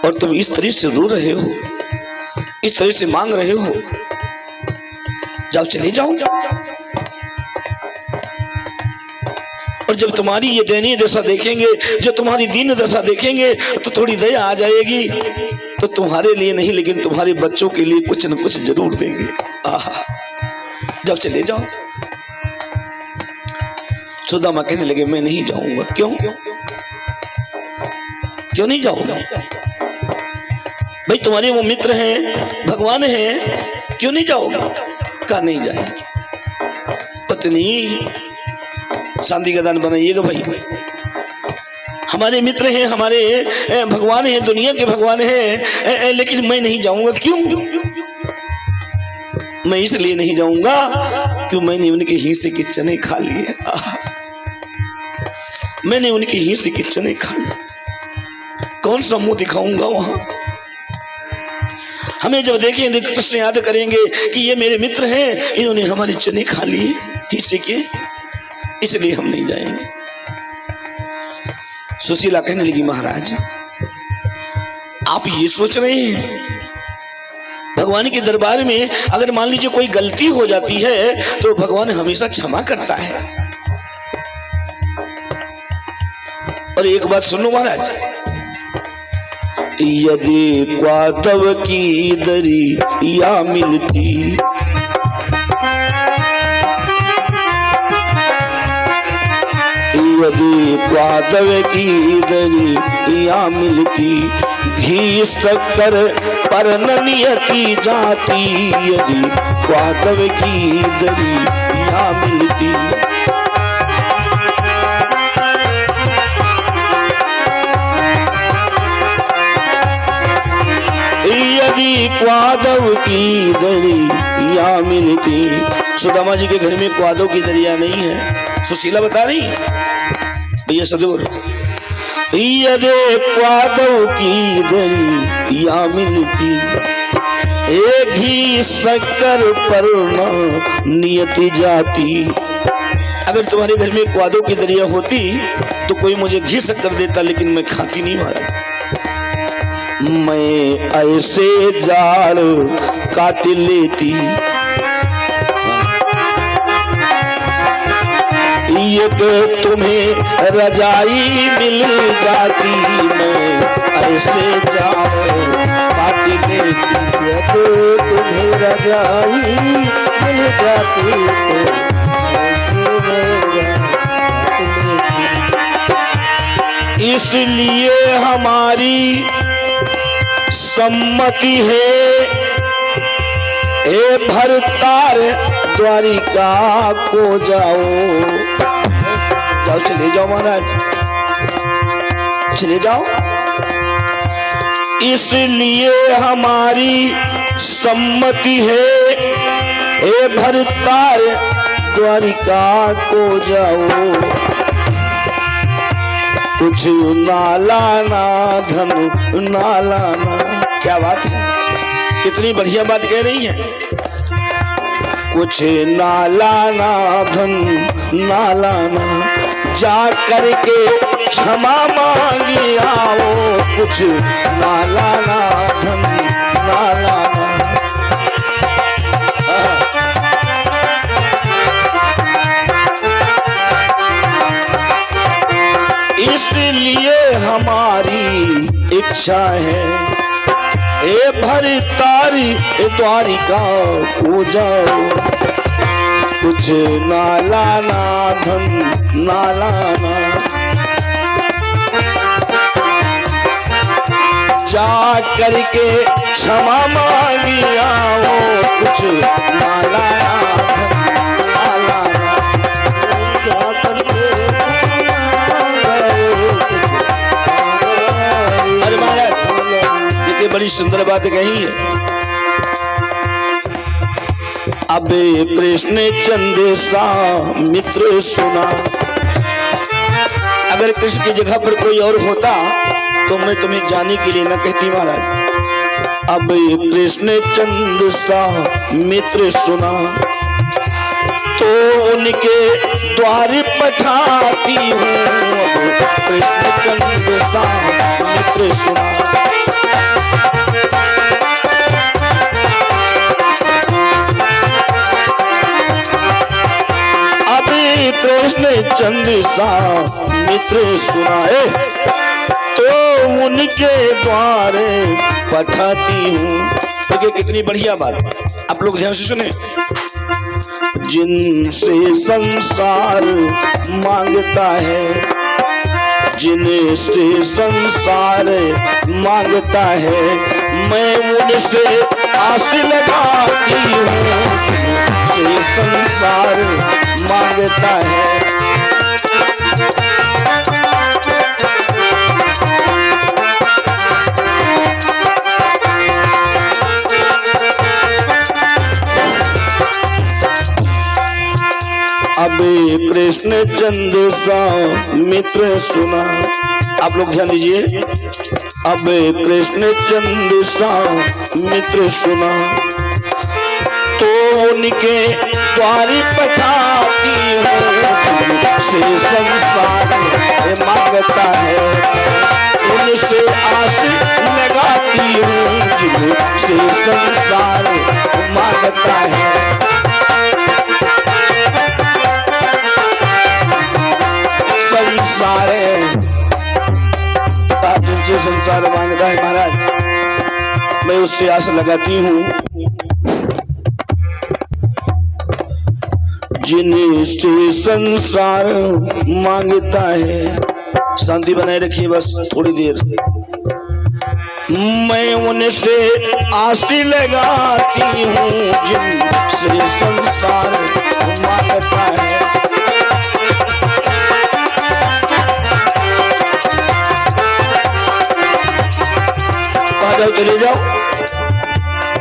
और तुम इस तरह से रो रहे हो, इस तरह से मांग रहे हो। जाओ, चले जाओ। और जब तुम्हारी ये दयनीय दशा देखेंगे, जब तुम्हारी दीन दशा देखेंगे तो थोड़ी दया आ जाएगी। तो तुम्हारे लिए नहीं लेकिन तुम्हारे बच्चों के लिए कुछ न कुछ जरूर देंगे। आहा, जाओ, चले जाओ। सुदामा कहने लगे मैं नहीं जाऊंगा। क्यों क्यों नहीं जाऊंगा? भाई तुम्हारे वो मित्र हैं, भगवान हैं, क्यों नहीं जाओगे? कहा नहीं जाएंगे। पत्नी शांति का दान बनाइएगा भाई। हमारे मित्र हैं, हमारे भगवान हैं, दुनिया के भगवान हैं, लेकिन मैं नहीं जाऊंगा। क्यों? मैं इसलिए नहीं जाऊंगा क्यों मैंने उनके हिस्से के चने खा लिए। मैंने उनके हिस्से के चने खा लिए। कौन सा मुंह दिखाऊंगा वहां? हमें जब देखेंगे कृष्ण याद करेंगे कि ये मेरे मित्र हैं, इन्होंने हमारे चने खा लिए हिस्से के, इसलिए हम नहीं जाएंगे। सुशीला कहने लगी महाराज आप ये सोच रहे हैं भगवान के दरबार में अगर मान लीजिए कोई गलती हो जाती है तो भगवान हमेशा क्षमा करता है। और एक बात सुनो महाराज, यदि क्वातव की दरिया मिलती, यदि क्वातव की दरिया मिलती, घी शक्कर पर न नियति जाती, यदि क्वातव की दरिया मिलती। यदि क्वादव की दरिया मिलती। सुदामा जी के घर में क्वादव की दरिया नहीं है। सुशीला बता रही भैया सदगुरु, यदि क्वादव की दरिया मिलती, एक ही शक्कर पर न नियति जाती। अगर तुम्हारे घर में क्वादव की दरिया होती तो कोई मुझे घी शक्कर देता, लेकिन मैं खाती नहीं महाराज। मैं ऐसे जाड़ काट लेती, एक तुम्हें रजाई मिल जाती, मैं ऐसे जाड़ काट लेती, एक तुम्हें रजाई मिल जाती, इसलिए हमारी सम्मति है, ए भरतार द्वारिका को जाओ। जाओ, चले जाओ महाराज, चले जाओ। इसलिए हमारी सम्मति है, ए भरतार द्वारिका को जाओ। कुछ नालाना धन नालाना। क्या बात है, कितनी बढ़िया बात कह रही है। कुछ नालाना धन नालाना, जा करके क्षमा मांगी आओ। कुछ नालाना धन नालाना, इसलिए हमारी इच्छा है, ए भरतारी द्वारिका को जाओ। कुछ नालाना धन नालाना, जा करके क्षमा मांगी आओ। कुछ नालाना धन नालाना, अरे महाराज ये बड़ी सुंदर बात कही है। अब कृष्ण चंद सा मित्र सुना, अगर कृष्ण की जगह पर कोई और होता तो मैं तुम्हें जाने के लिए न कहती महाराज। अब कृष्ण चंद्र सा मित्र सुना तो उनके द्वार पठाती हूँ। कृष्ण चंद्र सा मित्र सुना कृष्ण चंद्र सा मित्र सुनाए तो उनके द्वारे पठाती हूँ। देखिए कितनी बढ़िया बात, आप लोग ध्यान से सुने। जिनसे संसार मांगता है, जिनसे संसार मांगता है, मैं उनसे आस लगाती हूँ। से संसार मांगता है, अब कृष्ण चंद्र सा मित्र सुना। आप लोग ध्यान दीजिए। अब कृष्ण चंद्र सा मित्र सुना तो उनके द्वारी पठाती हूँ। से संसार मांगता है, उनसे आस लगाती हूँ। से संसार मांगता है, संसार जिनसे संसार मांगता है महाराज, मैं उससे आस लगाती हूँ। जिनसे संसार मांगता है, शांति बनाए रखिए बस थोड़ी देर। मैं उनसे आस लगाती हूँ जिनसे संसार मांगता है। कहाँ जाओ, चले जाओ।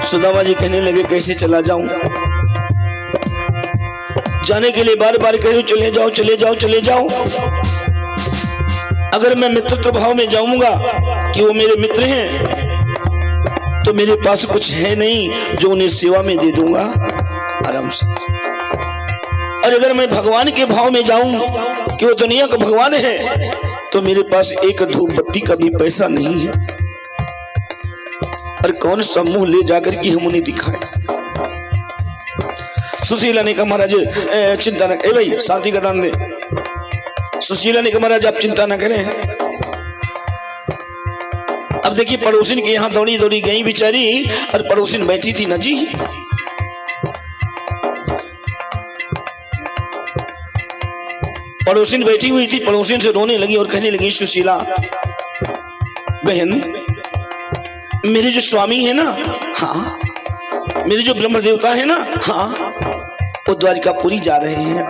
सुदामा जी कहने लगे कैसे चला जाऊं? जाने के लिए बार बार कह रही चले जाओ चले जाओ चले जाओ। अगर मैं मित्रत्व भाव में जाऊंगा कि वो मेरे मित्र हैं तो मेरे पास कुछ है नहीं जो उन्हें सेवा में दे दूंगा आराम से। और अगर मैं भगवान के भाव में जाऊं कि वो दुनिया का भगवान है तो मेरे पास एक धूप बत्ती का भी पैसा नहीं है। और कौन सा मुंह ले जाकर कि हम उन्हें दिखाएं? सुशीला ने कहा महाराज चिंता न, ए भाई शांति का दान दे। सुशीला ने कहा महाराज आप चिंता न करें। अब देखिए पड़ोसिन के यहाँ दौड़ी दौड़ी गई बेचारी, और पड़ोसिन बैठी थी ना जी। पड़ोसिन बैठी हुई थी, पड़ोसिन से रोने लगी और कहने लगी सुशीला बहन, मेरे जो स्वामी है ना, हाँ मेरे जो ब्रह्म देवता है ना, हाँ वो द्वारिकापुरी जा रहे हैं।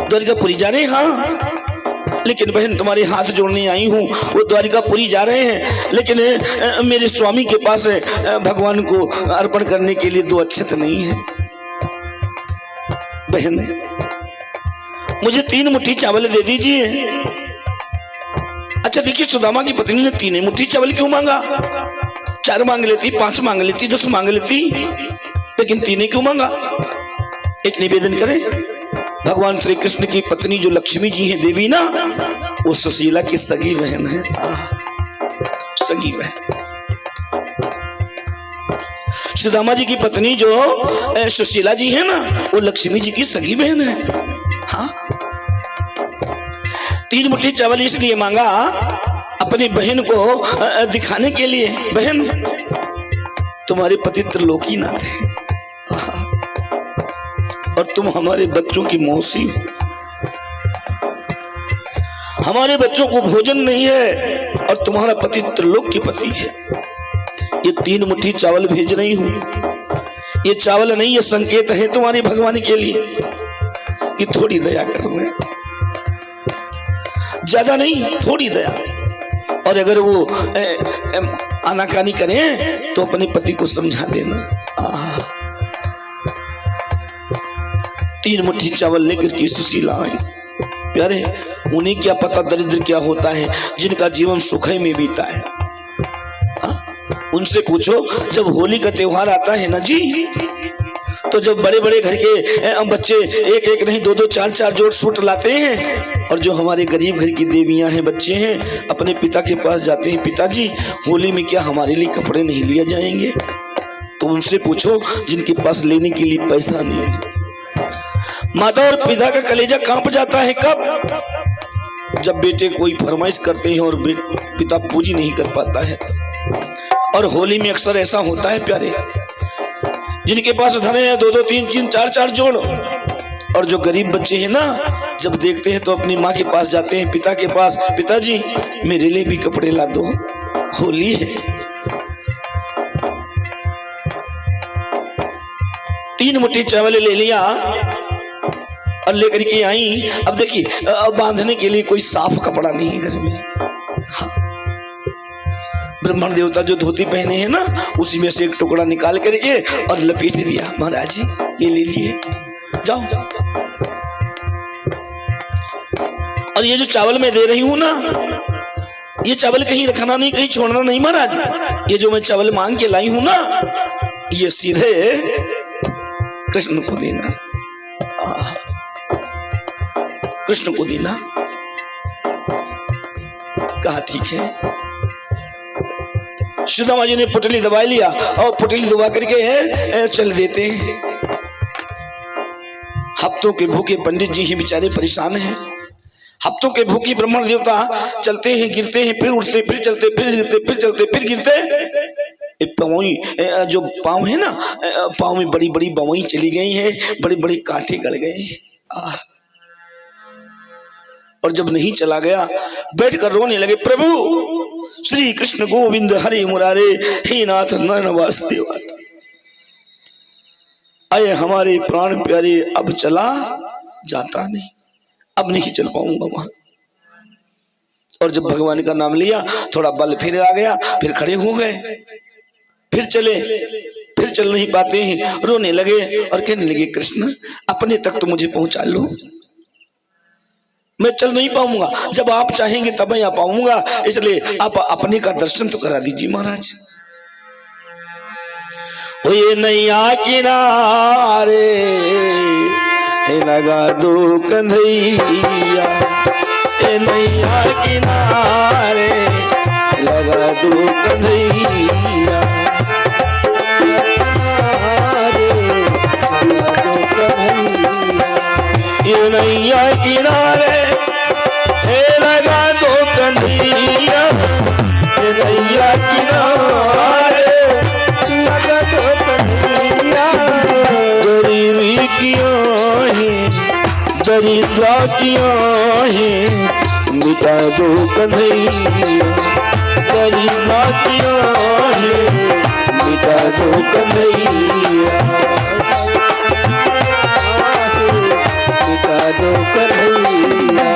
द्वारिकापुरी जा रहे हैं, हाँ लेकिन बहन तुम्हारे हाथ जोड़ने आई हूँ। वो द्वारिकापुरी जा रहे हैं लेकिन मेरे स्वामी के पास भगवान को अर्पण करने के लिए 2 अक्षत नहीं है। बहन मुझे 3 मुट्ठी चावल दे दीजिए। अच्छा देखिए सुदामा की पत्नी ने 3 मुट्ठी चावल क्यों मांगा? 4 मांग लेती, 5 मांग लेती, 10 मांग लेती, लेकिन 3 क्यों मांगा? एक निवेदन करें, भगवान श्री कृष्ण की पत्नी जो लक्ष्मी जी हैं देवी ना, वो सुशीला की सगी बहन है। सगी बहन सुदामा जी की पत्नी जो सुशीला जी है ना, वो लक्ष्मी जी की सगी बहन है। हाँ 3 मुट्ठी चावल इसलिए मांगा अपनी बहन को दिखाने के लिए, बहन तुम्हारे पति त्रिलोकीनाथ है और तुम हमारे बच्चों की मौसी हो। हमारे बच्चों को भोजन नहीं है और तुम्हारा पति त्रिलोक के पति है। ये 3 मुट्ठी चावल भेज रही हूं। ये चावल नहीं, ये संकेत है तुम्हारे भगवान के लिए कि थोड़ी दया करना, ज्यादा नहीं, थोड़ी दया। और अगर वो आनाकानी करें तो अपने पति को समझा देना। 3 मुट्ठी चावल लेकर के सुशीला आई। प्यारे, उन्हें क्या पता दरिद्र क्या होता है, जिनका जीवन सुखई में बीता है। उनसे पूछो, जब होली का त्योहार आता है ना जी, तो जब बड़े बड़े घर के बच्चे एक एक नहीं दो दो चार चार जोड़ सूट लाते हैं, और जो हमारे गरीब घर की देवियां हैं, बच्चे हैं, अपने पिता के पास जाते हैं, पिताजी होली में क्या हमारे लिए कपड़े नहीं लिए जाएंगे? तो उनसे पूछो जिनके पास लेने के लिए पैसा नहीं है। माता और पिता का कलेजा कांप जाता है कब? जब बेटे कोई फरमाइश करते हैं और पिता पूरी नहीं कर पाता है। और होली में अक्सर ऐसा होता है प्यारे, जिनके पास धन है दो दो तीन तीन चार चार जोड़, और जो गरीब बच्चे हैं ना, जब देखते हैं तो अपनी माँ के पास जाते हैं, पिता के पास, पिताजी मेरे लिए भी कपड़े ला दो, होली है। 3 मुट्ठी चावल ले लिया और लेकर के आई। अब देखिए, अब बांधने के लिए कोई साफ कपड़ा नहीं है घर में। हाँ, ब्राह्मण देवता जो धोती पहने हैं ना, उसी में से एक टुकड़ा निकाल करके और लपेट दिया, महाराज जी ये ले लिए, जाओ। और ये जो चावल मैं दे रही हूं ना, ये चावल कहीं रखना नहीं, कहीं छोड़ना नहीं महाराज। ये जो मैं चावल मांग के लाई हूं ना, ये सीधे कृष्ण को देना, कृष्ण को देना। कहा ठीक है। सुदामा जी ने पुटली दबा लिया और पुटली दबा करके चल देते हैं। हफ्तों के भूखे पंडित जी ही बेचारे परेशान हैं। हफ्तों के भूखे ब्राह्मण देवता चलते हैं, गिरते हैं, फिर उठते, फिर चलते, फिर गिरते, फिर चलते, फिर गिरते। जो पाँव है ना, पाँव में बड़ी बड़ी बवई चली गई हैं, बड़े बड़े कांटे गड़ गए हैं। और जब नहीं चला गया, बैठकर रोने लगे, प्रभु श्री कृष्ण गोविंद हरे मुरारे, हे नाथ नरन वासुदेव, आए हमारे प्राण प्यारे, अब चला जाता नहीं, अब नहीं चल पाऊंगा वहां। और जब भगवान का नाम लिया, थोड़ा बल फिर आ गया, फिर खड़े हो गए, फिर चले, फिर चल नहीं पाते हैं, रोने लगे और कहने लगे, कृष्ण अपने तक तो मुझे पहुंचा लो, मैं चल नहीं पाऊंगा, जब आप चाहेंगे तब मैं आ पाऊंगा, इसलिए आप अपने का दर्शन तो करा दीजिए महाराज। ओ ये नैया किनारे लगा दो कंधैया, ए नैया किनारे लगा दो कंधैया, ये नैया किनारे लगा दो कंधैया, ये नैया किनारे लगा दो कंधैया, गरीबी क्यों है, दरिद्रा क्यों है, मिटा दो कंधैया, दरिद्रा क्यों है, मिटा दो कंधैया, मिटा दो कंधैया।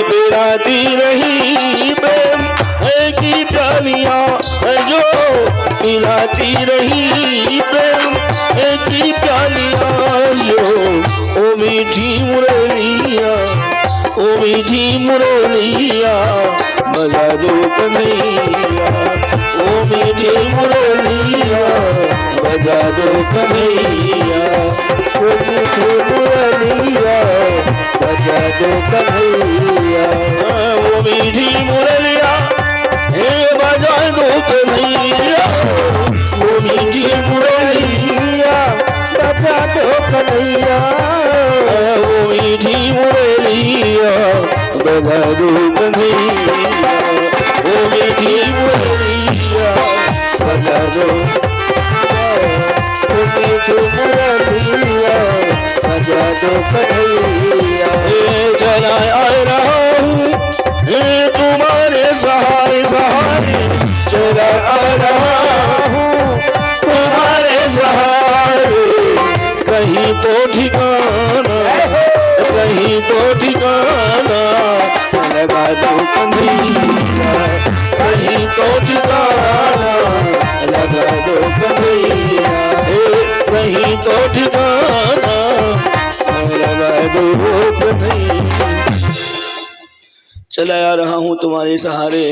पिलाती रही प्रेम की प्यालियां, जो पिलाती रही प्रेम की प्यालियां, जो ओ मीठी मुरलिया, ओ मीठी मुरलिया, बजा दो कन्हैया, ओ मीठी मुरलिया, बजा दो कन्हैया, ओ मीठी मुरलिया, बजा दो कन्हैया, ओ मीठी मुरलिया, हे बजा दो कन्हैया, ओ मीठी मुरलिया, बजा दो कन्हैया, ओ मीठी मुरलिया, बजा दो कन्हैया, ओ मीठी मुरलिया, बजा दो, ओ मीठी मुरलिया, बजा दो कन्हैया। चला आ रहा हूँ तुम्हारे सहारे सहारे, चला आ रहा हूँ तुम्हारे सहारे, कहीं तो ठिकाना, कहीं तो ठिकाना, लगा दो कंधैया, तो ठिकाना नहीं। चला आ रहा हूं तुम्हारे सहारे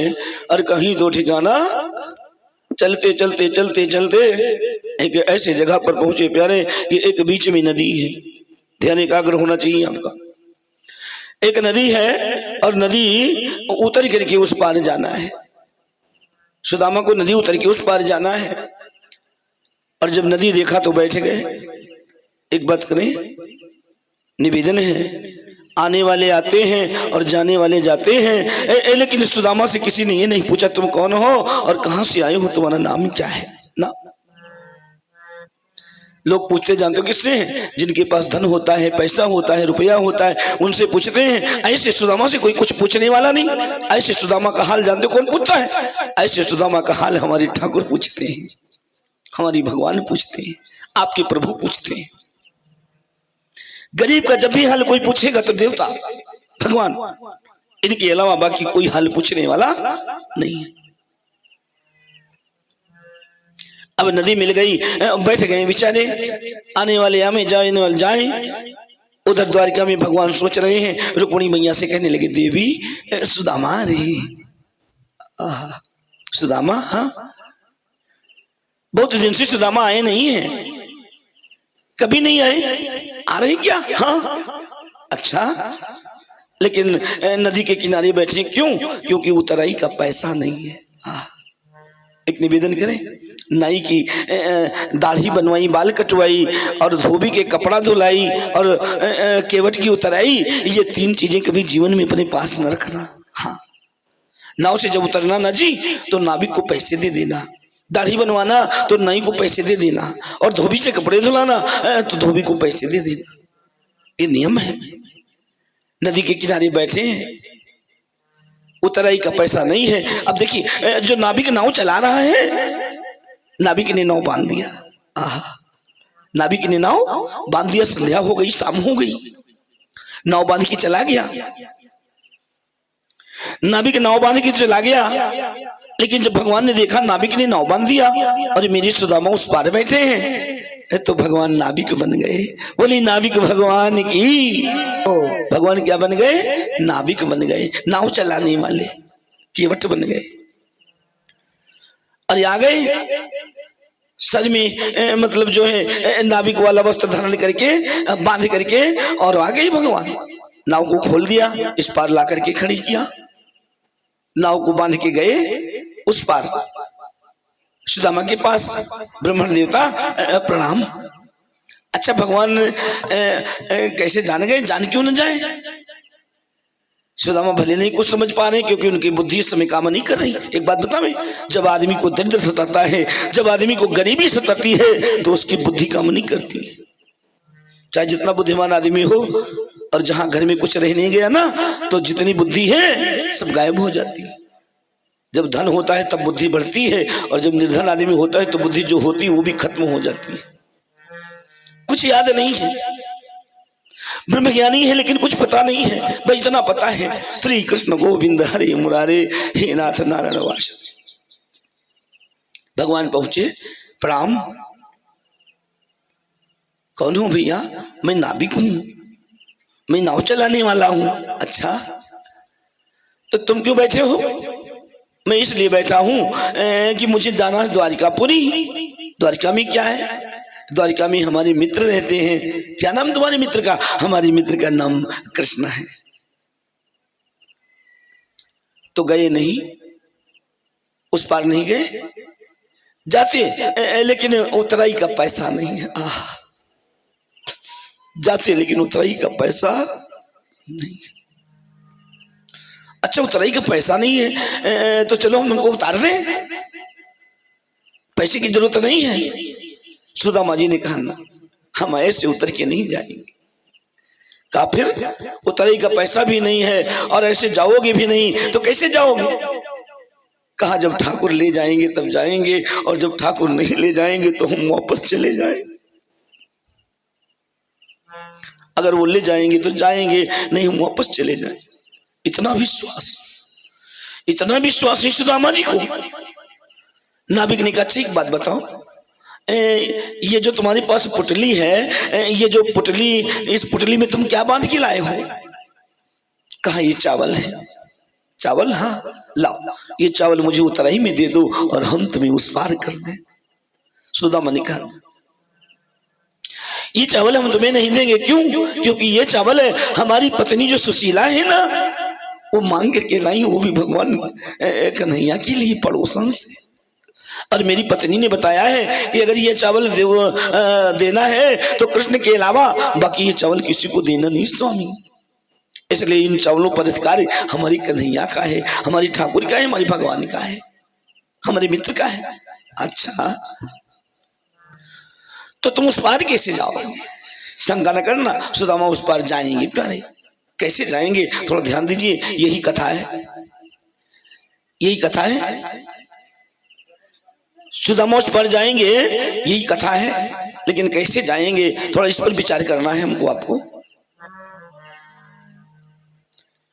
और कहीं तो ठिकाना। चलते चलते चलते चलते एक ऐसे जगह पर पहुंचे प्यारे कि एक बीच में नदी है। ध्यान एकाग्र होना चाहिए आपका। एक नदी है और नदी उतर करके उस पार जाना है। सुदामा को नदी उतर के उस पार जाना है। और जब नदी देखा तो बैठ गए। एक बात करें, निवेदन है, आने वाले आते हैं और जाने वाले जाते हैं, लेकिन सुदामा से किसी ने ये नहीं पूछा तुम कौन हो और कहां से आए हो, तुम्हारा नाम क्या है ना। लोग पूछते जानते हो किससे हैं? जिनके पास धन होता है, पैसा होता है, रुपया होता है, उनसे पूछते हैं। ऐसे सुदामा से कोई कुछ पूछने वाला नहीं। ऐसे सुदामा का हाल जानते हो कौन पूछता है? ऐसे सुदामा का हाल हमारे ठाकुर पूछते हैं, हमारी भगवान पूछते हैं, आपके प्रभु पूछते हैं। गरीब का जब भी हाल कोई पूछेगा तो देवता भगवान, इनके अलावा बाकी कोई हाल पूछने वाला नहीं है। अब नदी मिल गई, बैठ गए बेचारे। आने वाले आमे, जाने वाले जाए। उधर द्वारिका में भगवान सोच रहे हैं। रुक्मिणी मैया से कहने लगे देवी सुदामा रे, सुदामा, हाँ बहुत दिन से सुदामा आए नहीं है, कभी नहीं आए, आ रहे क्या? हाँ अच्छा, लेकिन नदी के किनारे बैठे क्यों? क्योंकि उतराई का पैसा नहीं है। एक निवेदन करें, नाई की दाढ़ी बनवाई, बाल कटवाई और धोबी के कपड़ा धुलाई और केवट की उतराई, ये तीन चीजें कभी जीवन में अपने पास न रखना। हाँ, नाव से जब उतरना ना जी तो नाविक को पैसे दे देना, दाढ़ी बनवाना तो नाई को पैसे दे देना, और धोबी से कपड़े धुलाना तो धोबी को पैसे दे देना। ये नियम है। नदी के किनारे बैठे हैं, उतराई का पैसा नहीं है। अब देखिए, जो नाविक नाव चला रहा है, नाविक ने नाव बांध दिया। नाविक ने नाव बांध दिया। संध्या हो गई, शाम हो गई, नाव बांध के चला गया। नाविक नाव बांध के चला गया, लेकिन जब भगवान ने देखा नाविक ने नाव बांध दिया और मेरे सुदामा उस पार बैठे हैं, तो भगवान नाविक बन गए। बोली नाविक भगवान की। भगवान क्या बन गए? नाविक बन गए, नाव चलाने वाले, केवट बन गए। और आ गए सर में मतलब जो है नाविक वाला वस्त्र धारण करके, बांध करके, और आ गए भगवान। नाव को खोल दिया, इस पार ला करके खड़ी किया, नाव को बांध के गए उस पार सुदामा के पास। ब्राह्मण देवता प्रणाम। अच्छा भगवान कैसे जान गए? जान क्यों न जाए? सुदामा भले नहीं कुछ समझ पा रहे, क्योंकि उनकी बुद्धि इस समय काम नहीं कर रही। एक बात बतावे, जब आदमी को दरिद्र सताता है, जब आदमी को गरीबी सताती है, तो उसकी बुद्धि काम नहीं करती। चाहे जितना बुद्धिमान आदमी हो, और जहां घर में कुछ रह नहीं गया ना, तो जितनी बुद्धि है सब गायब हो जाती है। जब धन होता है तब बुद्धि बढ़ती है, और जब निर्धन आदमी होता है तो बुद्धि जो होती है वो भी खत्म हो जाती है। कुछ याद नहीं है, ब्रह्मज्ञानी है लेकिन कुछ पता नहीं है। बस इतना पता है, श्री कृष्ण गोविंद हरे मुरारे, हे नाथ नारायण वास। भगवान पहुंचे, प्रणाम। कौन हूं भैया? मैं नाविक हूं, मैं नाव चलाने वाला हूं। अच्छा, तो तुम क्यों बैठे हो? मैं इसलिए बैठा हूं कि मुझे जाना है द्वारिकापुरी। द्वारिका में क्या है? द्वारिका में हमारे मित्र रहते हैं। क्या नाम तुम्हारे मित्र का? हमारे मित्र का नाम कृष्ण है। तो गए नहीं, उस पार नहीं गए, जाते लेकिन उतराई का पैसा नहीं है। जाते लेकिन उतराई का पैसा नहीं। अच्छा, उतराई का पैसा नहीं है तो चलो हम उनको उतार दें, पैसे की जरूरत नहीं है। सुदामा जी ने कहा ना, हम ऐसे उतर के नहीं जाएंगे। कहा फिर उतराई का पैसा भी नहीं है और ऐसे जाओगे भी नहीं, तो कैसे जाओगे? कहा जब ठाकुर ले जाएंगे तब जाएंगे, और जब ठाकुर नहीं ले जाएंगे तो हम वापस चले जाएंगे। अगर वो ले जाएंगे तो जाएंगे, नहीं हम वापस चले जाएंगे। इतना विश्वास, इतना विश्वास है सुदामा जी को। नाविक ने कहा, ठीक बात बताओ, ये जो तुम्हारे पास पुटली है, ये जो पुटली, इस पुटली में तुम क्या बांध के लाए हो? कहा ये चावल है। चावल? हाँ लाओ, ये चावल मुझे उतराई में दे दो और हम तुम्हें उस पार कर दें। सुदामा ने कहा ये चावल हम तुम्हें नहीं देंगे। क्यों? क्योंकि ये चावल है हमारी पत्नी जो सुशीला है ना, वो मांग करके लाई, वो भी भगवान कन्हैया के लिए पड़ोसन से। और मेरी पत्नी ने बताया है कि अगर ये चावल देना है तो कृष्ण के अलावा बाकी ये चावल किसी को देना नहीं स्वामी। इसलिए इन चावलों पर अधिकार हमारी कन्हैया का है, हमारी ठाकुर का है, हमारी भगवान का है, हमारे मित्र का है। अच्छा तो तुम उस पार कैसे जाओगे? शंका न करना, सुदामा उस पार जाएंगे। प्यारे कैसे जाएंगे? थोड़ा ध्यान दीजिए, यही कथा है, यही कथा है। सुदामा उस पार जाएंगे, यही कथा है, लेकिन कैसे जाएंगे थोड़ा इस पर विचार करना है हमको, आपको।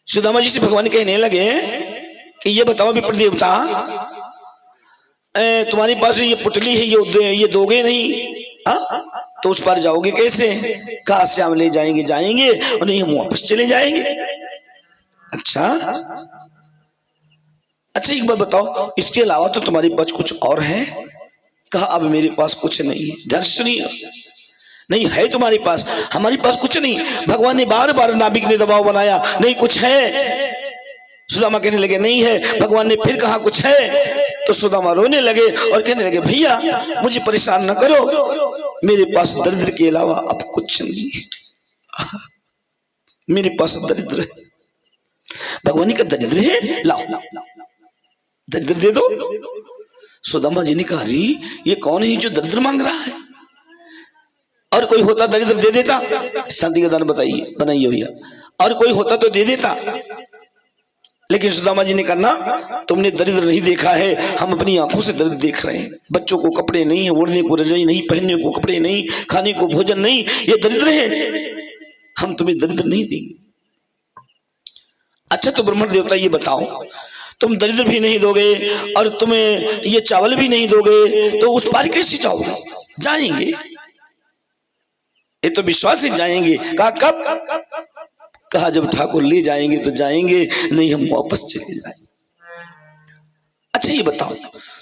सुदामा जी से भगवान कहने लगे कि ये बताओ विप्र देवता, तुम्हारे पास ये पुटली है, ये दोगे नहीं? तो उस पार जाओगे कैसे? कहा से हम ले जाएंगे, जाएंगे और नहीं हम वापस चले जाएंगे। अच्छा एक बार बताओ, इसके अलावा तो तुम्हारे पास कुछ और है? कहा अब मेरे पास कुछ नहीं है। ध्यान से सुनिए, नहीं है तुम्हारे पास, हमारे पास कुछ नहीं। भगवान ने बार बार नाभिक ने दबाव बनाया, नहीं कुछ है। सुदामा कहने लगे नहीं है। भगवान ने फिर कहा कुछ है, तो सुदामा रोने लगे और कहने लगे भैया मुझे परेशान न करो, मेरे पास दरिद्र के अलावा अब कुछ नहीं है, मेरे पास दरिद्र है। भगवान का दरिद्र है, लाओ दरिद्र दे दो। सुदामा जी ने कहा ये कौन है जो दरिद्र मांग रहा है? और कोई होता दरिद्र दे देता। शांति का दान बताइए, बनाइए भैया, और कोई होता तो दे देता। लेकिन सुदामा जी ने कहा तुमने दरिद्र नहीं देखा है, हम अपनी आंखों से दरिद्र देख रहे हैं। बच्चों को कपड़े नहीं, ओढ़ने को रजाई नहीं, पहनने को कपड़े नहीं, खाने को भोजन नहीं, ये दरिद्र है, हम तुम्हें दरिद्र नहीं देंगे। अच्छा तो ब्रह्मण देवता ये बताओ, तुम दरिद्र भी नहीं दोगे और तुम्हें ये चावल भी नहीं दोगे, तो उस पार कैसे जाओगे? जाएंगे, ये तो विश्वास से जाएंगे। कहा कब? कहा जब ठाकुर ले जाएंगे तो जाएंगे, नहीं हम वापस चले जाएंगे। अच्छा ये बताओ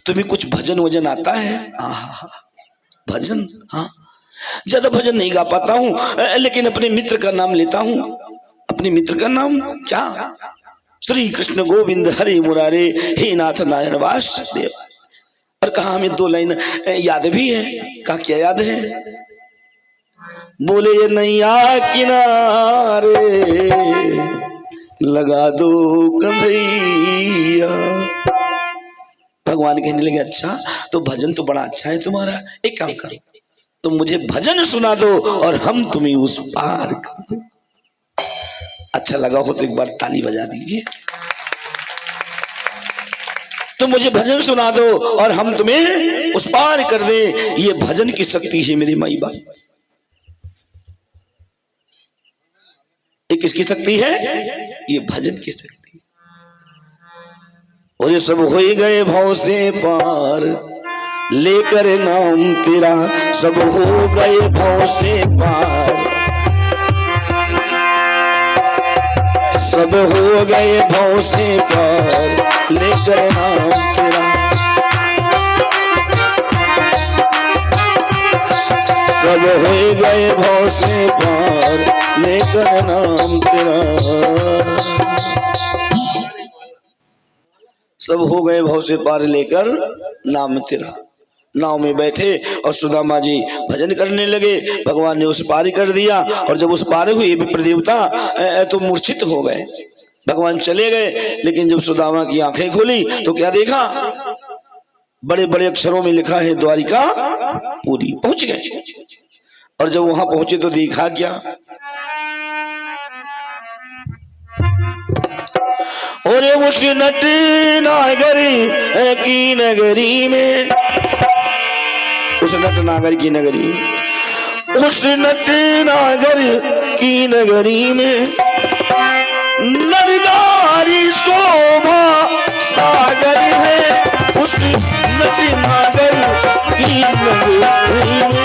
तुम्हें कुछ भजन वजन आता है? भजन? हाँ ज्यादा भजन नहीं गा पाता हूँ, लेकिन अपने मित्र का नाम लेता हूँ। अपने मित्र का नाम क्या? श्री कृष्ण गोविंद हरि मुरारे, हे नाथ नारायण वासुदेव। और कहा हमें 2 लाइन याद भी है। कहा क्या याद है? बोले नैया किनारे लगा दो कन्हैया। भगवान कहने लगे अच्छा तो भजन तो बड़ा अच्छा है तुम्हारा, एक काम करो तुम मुझे भजन सुना दो और हम तुम्हें उस पार कर दो। अच्छा लगा हो तो एक बार ताली बजा दीजिए। तुम मुझे भजन सुना दो और हम तुम्हें उस पार कर दे। ये भजन की शक्ति है मेरी माई बाप। ये किसकी शक्ति है? ये भजन की शक्ति। और ये सब हो गए भव से पार, लेकर नाम तेरा सब हो गए भव से पार, सब हो गए भव से पार, लेकर नाम तेरा, सब हो गए भव से पार, लेकर नाम तेरा, सब हो गए भव से पार लेकर नाम तेरा। नाव में बैठे और सुदामा जी भजन करने लगे। भगवान ने उस पार कर दिया और जब उस पार हुए विप्र देवता तो मूर्छित हो गए। भगवान चले गए, लेकिन जब सुदामा की आंखें खोली तो क्या देखा? बड़े बड़े अक्षरों में लिखा है द्वारिका पूरी। पहुंच गए और जब वहां पहुंचे तो देखा क्या? और उस नट नागरी की नगरी में, उस नट नागर की नगरी में, उस नट नागर की नगरी में नर नारी शोभा सागर है उस नट नागर की नगरी में।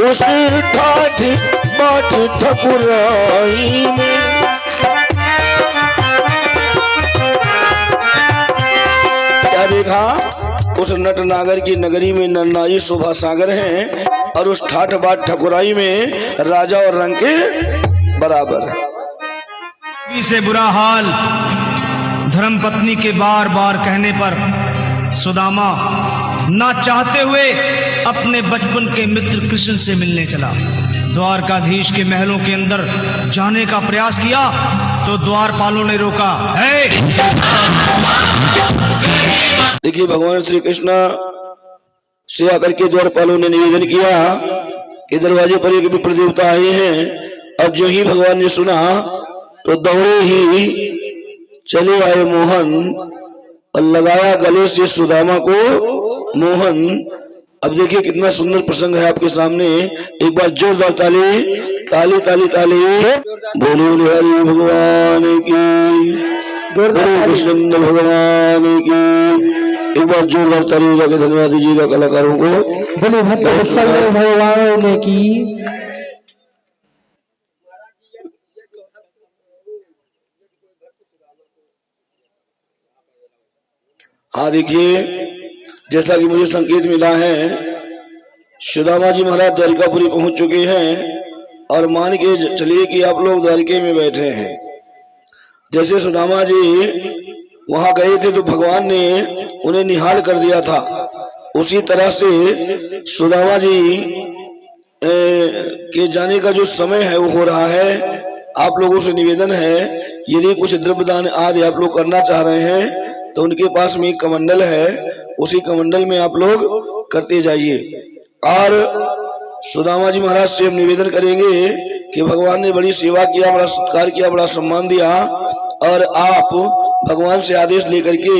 उस ठाठ बाट ठकुराई में क्या देखा? उस नट नागर की नगरी में नरनारी शोभा सागर हैं और उस ठाठ बाट ठकुराई में राजा और रंग के बराबर है। से बुरा हाल धर्मपत्नी के बार बार कहने पर सुदामा ना चाहते हुए अपने बचपन के मित्र कृष्ण से मिलने चला। द्वारकाधीश के महलों के अंदर जाने का प्रयास किया तो द्वारपालों ने रोका। देखिए भगवान श्री कृष्ण से आकर के द्वारपालों ने निवेदन किया कि दरवाजे पर एक विप्र देवता आए हैं। और जो ही भगवान ने सुना तो दौड़े ही चले आए मोहन और लगाया गले से सुदामा को मोहन। अब देखिए कितना सुंदर प्रसंग है आपके सामने। एक बार जोरदार ताली ताली ताली ताली बोले बोले हरि भगवान की, कृष्ण भगवान की। एक बार जोरदार ताली जाके धन्यवाद दीजिएगा कलाकारों को। बोले भगवान की। हाँ देखिए जैसा कि मुझे संकेत मिला है सुदामा जी महाराज द्वारिकापुरी पहुंच चुके हैं और मान के चलिए कि आप लोग द्वारिके में बैठे हैं। जैसे सुदामा जी वहां गए थे तो भगवान ने उन्हें निहाल कर दिया था, उसी तरह से सुदामा जी के जाने का जो समय है वो हो रहा है। आप लोगों से निवेदन है यदि कुछ द्रव्यदान आदि आप लोग करना चाह रहे हैं तो उनके पास में एक कमंडल है, उसी कमंडल में आप लोग करते जाइए। और सुदामा जी महाराज से हम निवेदन करेंगे कि भगवान ने बड़ी सेवा किया, बड़ा सत्कार किया, बड़ा सम्मान दिया और आप भगवान से आदेश लेकर के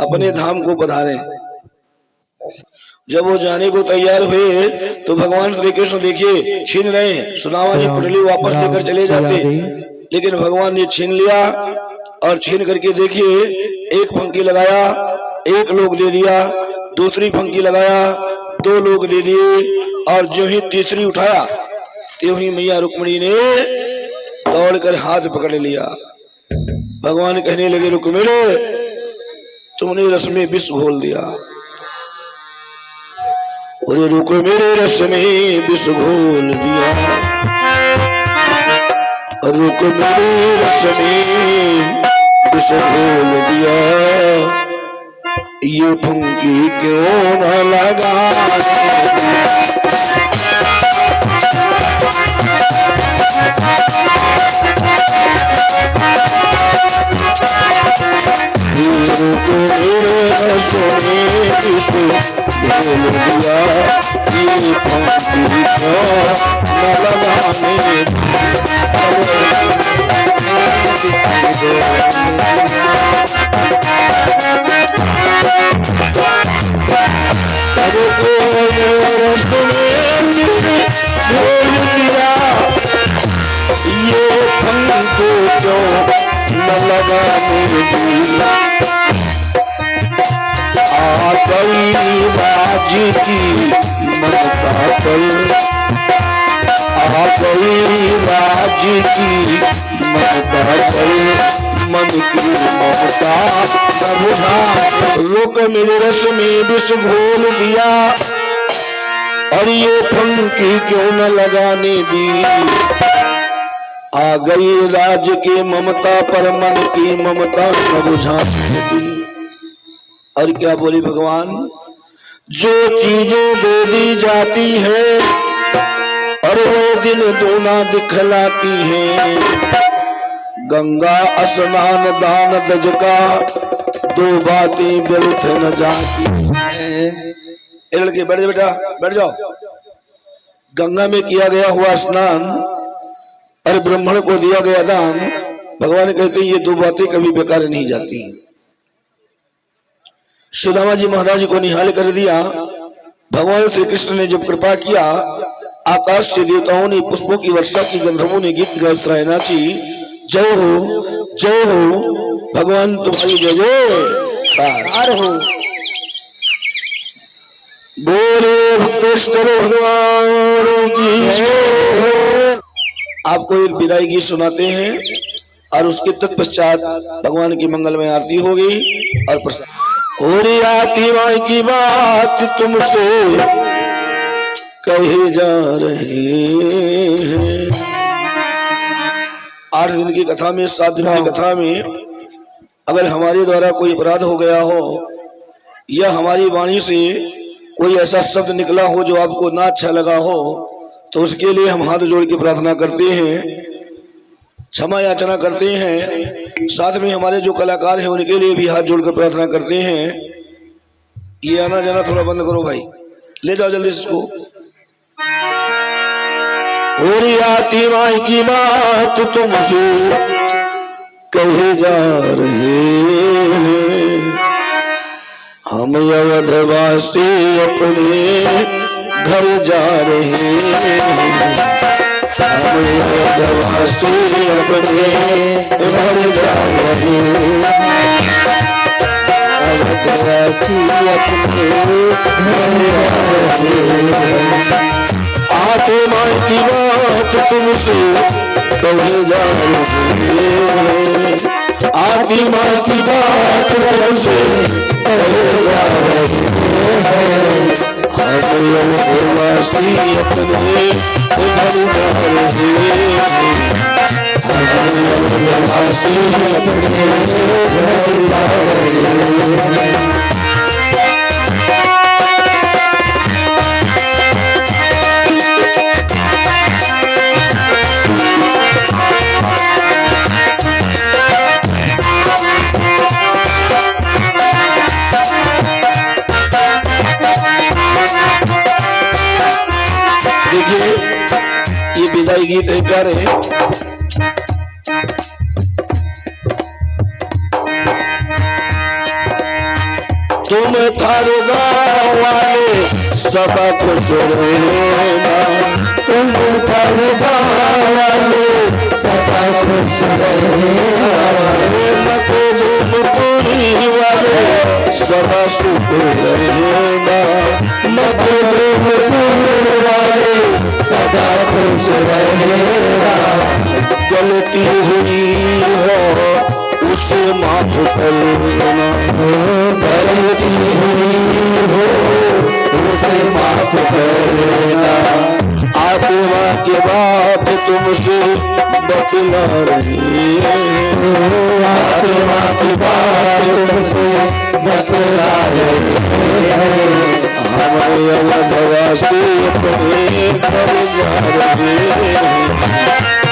अपने धाम को पधारें। जब वो जाने को तैयार हुए तो भगवान श्री कृष्ण देखिए छीन रहे हैं। सुदामा जी पुटली वापस लेकर चले जाते लेकिन भगवान ने छीन लिया और छीन करके देखिए एक पंक्ति लगाया, एक लोग दे दिया, दूसरी पंक्ति लगाया, 2 लोग दे दिए और जो ही तीसरी उठाया त्यों ही मैया रुक्मिणी ने दौड़कर हाथ पकड़ लिया। भगवान कहने लगे रुक्मिणी तुमने रस में विष घोल दिया। और रुक्मिणी रस में विष घोल दिया, रुक्मिणी रस में विष घोल दिया, ये फंकी क्यों न लगाने रुक्मिणी रस में विष घोल दिया, ये फंकी क्यों न लगाने ये फंको क्यों न लगाने दिया। आ गई बाजी की ममता पल, आ गई बाजी की ममता पल, मन की ममता प्रभुधा रुक मेरे रस में विष घोल दिया और ये फंकी क्यों न लगाने दी। आ गई राज के ममता पर मन की ममता न बुझाने दी। और क्या बोले भगवान, जो चीजें दे दी जाती है और वो दिन दूना दिखलाती है। गंगा स्नान दान दज का 2 बातें व्यर्थ न जाती है। लड़के बैठ जाओ बेटा, बैठ जाओ। गंगा में किया गया हुआ स्नान और ब्राह्मण को दिया गया दान, भगवान कहते हैं ये 2 बातें कभी बेकार नहीं जाती हैं। सुदामा जी महाराज को निहाल कर दिया। भगवान श्री कृष्ण ने जब कृपा किया, आकाश से देवताओं ने पुष्पों की वर्षा की, गंधर्वों ने गीत गाए, सराहना की। जय हो भगवान तुम्हारी जय जयकार हो। बोले भक्तेश्वर भगवान की जय। आपको एक विदाई गीत सुनाते हैं और उसके तत्पश्चात भगवान की मंगलमय आरती होगी। और आती माई की बात तुमसे कहे जा रहे हैं। 8 दिन की कथा में, 7 दिन की कथा में अगर हमारे द्वारा कोई अपराध हो गया हो या हमारी वाणी से कोई ऐसा शब्द निकला हो जो आपको ना अच्छा लगा हो, तो उसके लिए हम हाथ जोड़ के प्रार्थना करते हैं, क्षमा याचना करते हैं। साथ में हमारे जो कलाकार हैं उनके लिए भी हाथ जोड़कर प्रार्थना करते हैं। ये आना जाना थोड़ा बंद करो भाई, ले जाओ जल्दी इसको। होरी आती माई की बात तुमसे कहे जा रहे हैं। हम अवधवासी अपने घर जा रहे हैं। हम अवधवासी अपने घर जा रहे हैं। अवधवासी अपने घर जा रहे हैं। आते माई की बात तुमसे कहे जा रहे हैं। आती माई की बात तुमसे कहे जा रहे हैं। हम अवधवासी अपने घर जा रहे हैं। हम अवधवासी अपने घर जा रहे हैं। देखिए ये विदाई गीत है प्यारे। तुम थारे गाँव वाले सब खुश रहना। तुम थारे गाँव वाले सब खुश रहना। मकबूलपुरी वाले सब सुख रहना। मकबूलपुरी वाले सदा खुश रहना। गलती हुई हो उसे माफ करना। गलती हुई हो उसे माफ करना। आत्मा के बाप तुमसे बतला रही है। आत्मा की बात तुमसे बतला रही है। हमारे अवधवासी अपने घर जा रहे हैं।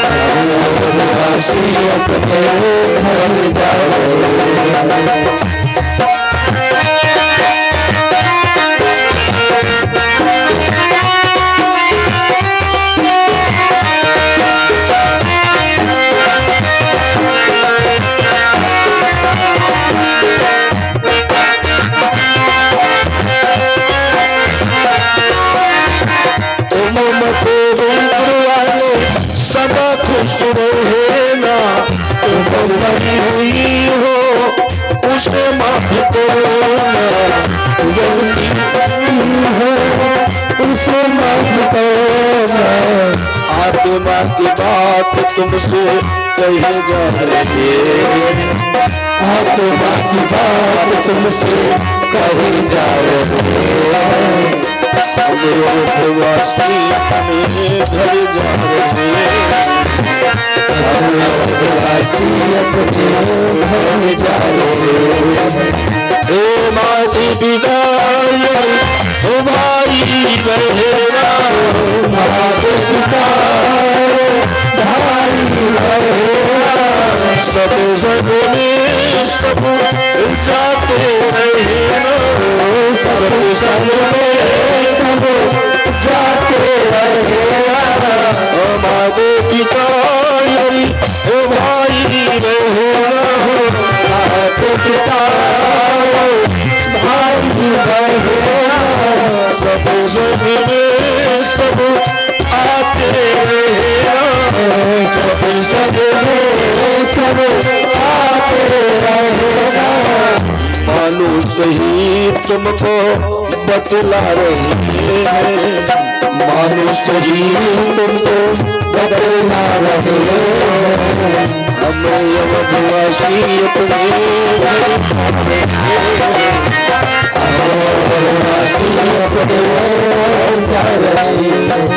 हमारे अवधवासी अपने घर जा रहे हैं। खुश रहना। तुम बड़ी हुई हो उसे माफ करना। गलती हो उसे माफ करना। आत्मा की बात तुमसे कहे जा रही है। आत्मा की बात तुमसे कहे जा रही है। अवधवासी अपने घर जा रहे हैं। अवधवासी अपने घर जा रहे हैं। हे माती पिता ओ भाई बहरा। माते पिता भाई बहरा। सब सब में सब जाते रहना। सब सब में सब जाते रहना। माते पिता ओ भाई बहरा। माते पिता भाई मानुष ही तुमको बतला रहे हैं, मानुष ही तुमको बतला रहे हैं। हमें यमवासी अपने घर यमवासी अपने जा रहे हैं।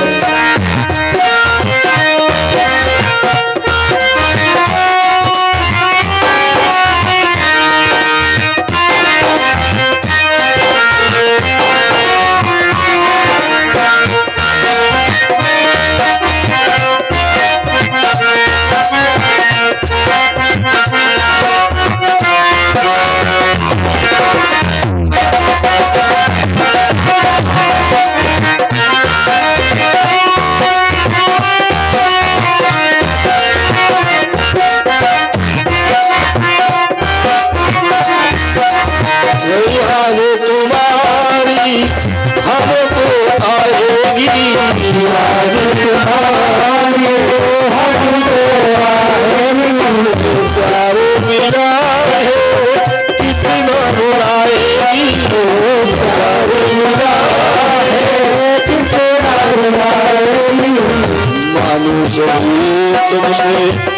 तुमसे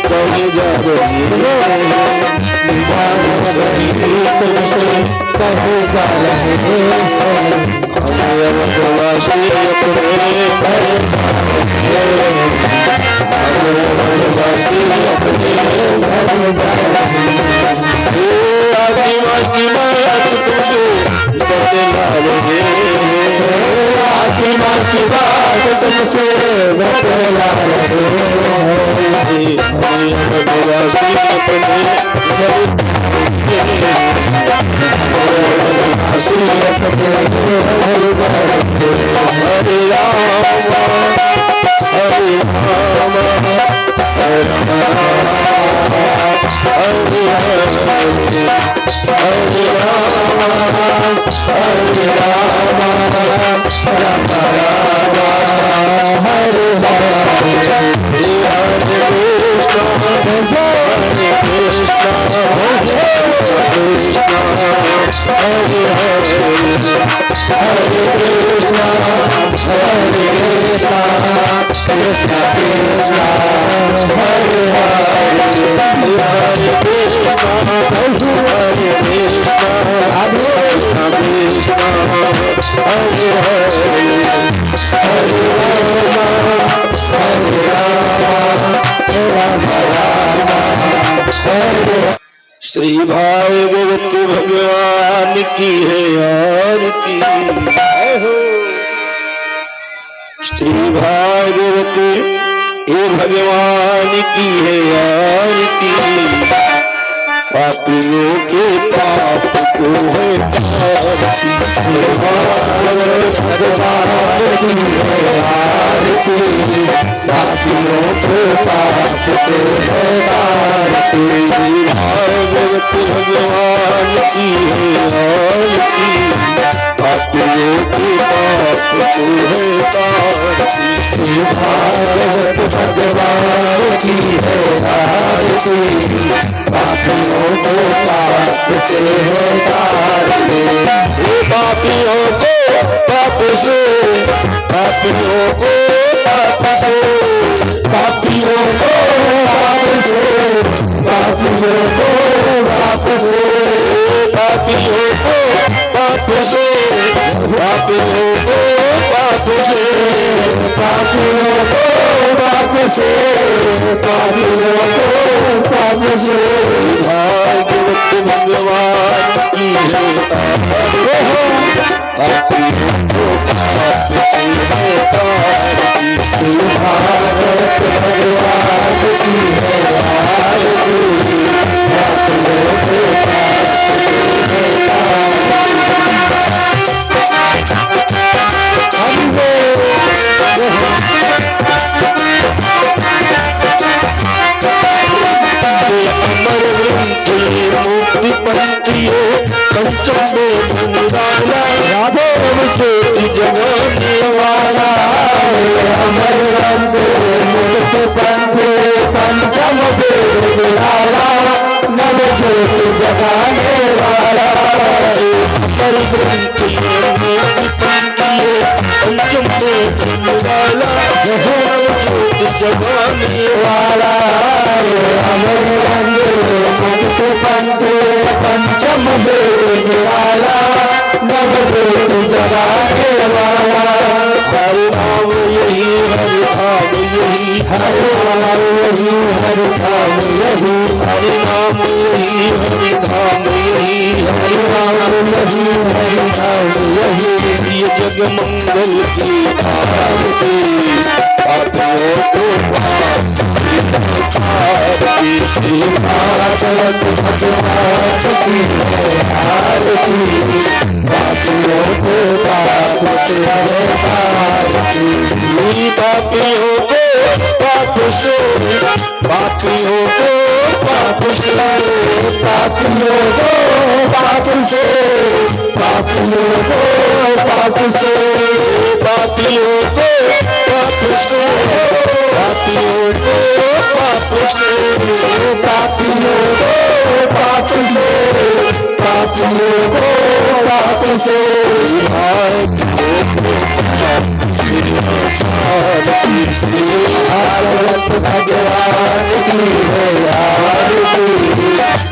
कहे जा रही है, तुमसे कहे जा रहे हैं। हमें यमवासी अपने घर यमवासी अपने घर जा रहे हैं। आत्मा की बात तुमसे बतला रहे हैं, आत्मा की बात तुमसे बतला रहे हैं। हमें यमवासी अपने घर हरे राम हरे राम हरे राम हरे हरे हरे राम हरे राम राम राम हरे हरे हरे कृष्ण हरे कृष्ण कृष्ण हरे हरे हरे कृष्ण कृष्ण कृष्ण हरे हरे हरे कृष्ण हरे कृष्ण कृष्ण कृष्ण हरे हरे हरे राम राम हरे श्री भागवत भगवान की है आरती। श्री भागवत हे भगवान की है आरती। पापियों के पाप को है तारती, भागवत भगवान की है आरती। पापियों के पाप से है तारती, भागवत भगवान की है आरती। पापियों के पाप को है तारती, भागवत भगवान की है आरती। पापियों को पाप से है तारती, पापियों को पाप से, पापियों को पाप से, पापियों को पाप से, पापियों को पाप से, पापियों को पाप से, पापियों को पाप से, पापियों को पाप से, पापियों को पाप से। भागवत भगवान की है पापियों को पाप से है तारती, भागवत भगवान की है आरती। पापियों को पाप से है अमर ग्रंथ मुक्ति पंथियो पंचम मुरारा राधे ज्योति जगाने वाला। अमर ग्रंथ मुक्ति पंथियो पंचम मुरारा नव ज्योति जगाने वाला। पंचम वाला जगाने वाला पंचम वाला नवजोत जगाने वाला हर नाम यही हर धाम यही हर नाम यही हर धाम यही हर नाम यही हर धाम यही हर नाम यही हर धाम यही ये जग मंगल की आरती पापियों को भारत भगवान की आरती पापियों को पाप से पापियों को पाप से पापियों को पाप से पापियों को पाप से पापियों को पाप से पापियों को पाप से पापियों को पाप से पापियों को पाप से पापियों को पाप से भारत भगवान की है आरती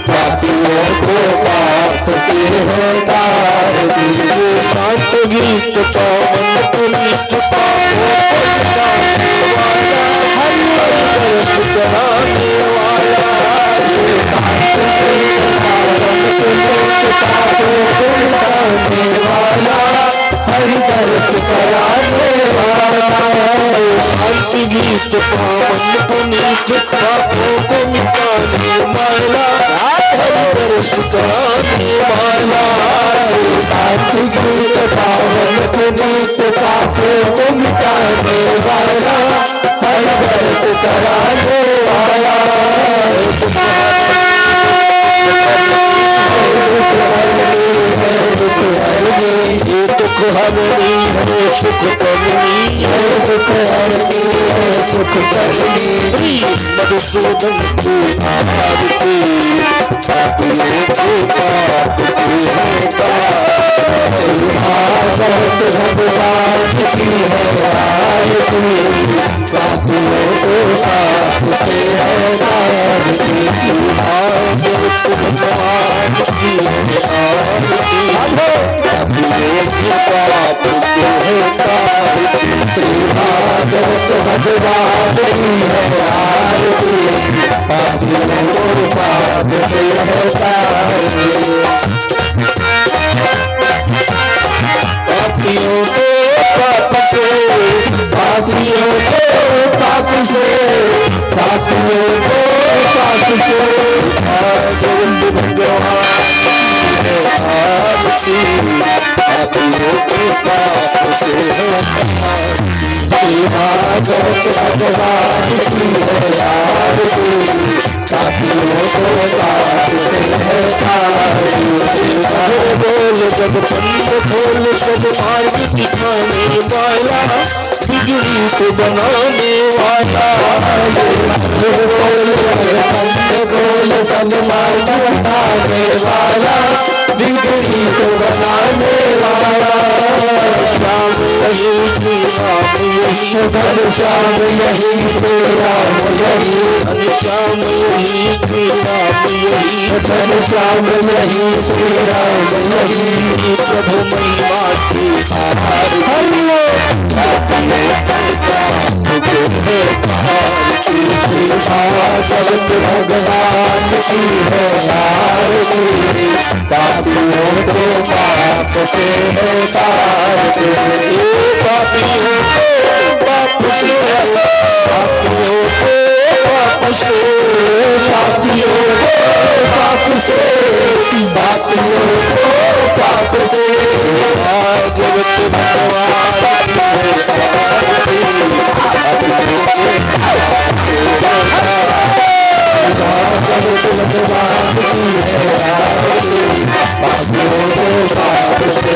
पापियों को पाप से है तारती शांत गीत पावन पुनीत पापों को मिटाने वाला हर दर्श कराने वाला शांत गीत पावन पुनीत पापों को मिटाने वाला हर दर्श कराने वाला शांति गीत पावन पुनीत पापों को मिटाने वाला हर दर्श कराने वाला शांति गीत पावन पुनीत पापों को मिटाने वाला हर दर्श कराने वाला ये दुख हरनी है सुख करनी है दुख हरनी है सुख करनी मधुसूदन की आरती पापियों को पाप की है भारत भगवान की है आरती पापियों को पाप से है तारती भारत भगवान की है आरती पाप से है तारती श्री भागवत भगवान की है आरती पापियों को पाप से है तारती पापियों को पाप से पापियों को पाप से पापियों को पाप से गोविंद भगवान आरती पापियों को पाप से है भागवत भगवान की है आरती पापियों को पाप से है बोल जब पंथ खोल सब मार्ग दिखाने वाला बिगड़ी को बनाने वाला बोल सब मार्ग बताने वाला बिगड़ी को बनाने वाला श्याम यही की राम यही घर श्याम यही श्री राम यही श्याम यही की राम यही घर श्याम यही श्री राम यही प्रभु महिमा की भागवत भगवान की है आरती पापियों को पाप से है तारती पापियों को पाप से पापियों को पाप से पापियों को पाप से पापियों को पाप से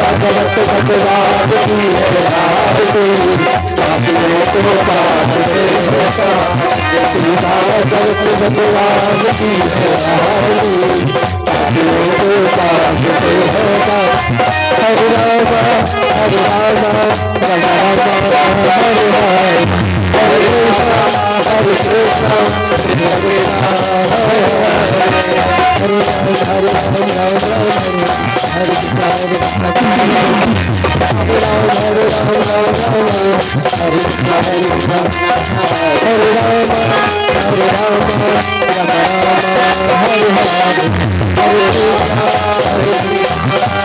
भागवत भगवान की है आरती भगवान की है तो पाप से होता, सीता जगत भगवान की है रानी, पापियों को पाप से होता। हरे राम हरे राम राम राम हरे हरे, हरे कृष्णा कृष्ण हरे राम हरे हरे, हरे राम राम राम हरे कृष्णा हरे राम हरे राम हरे कृष्णा हरे राम हरे राम राम राम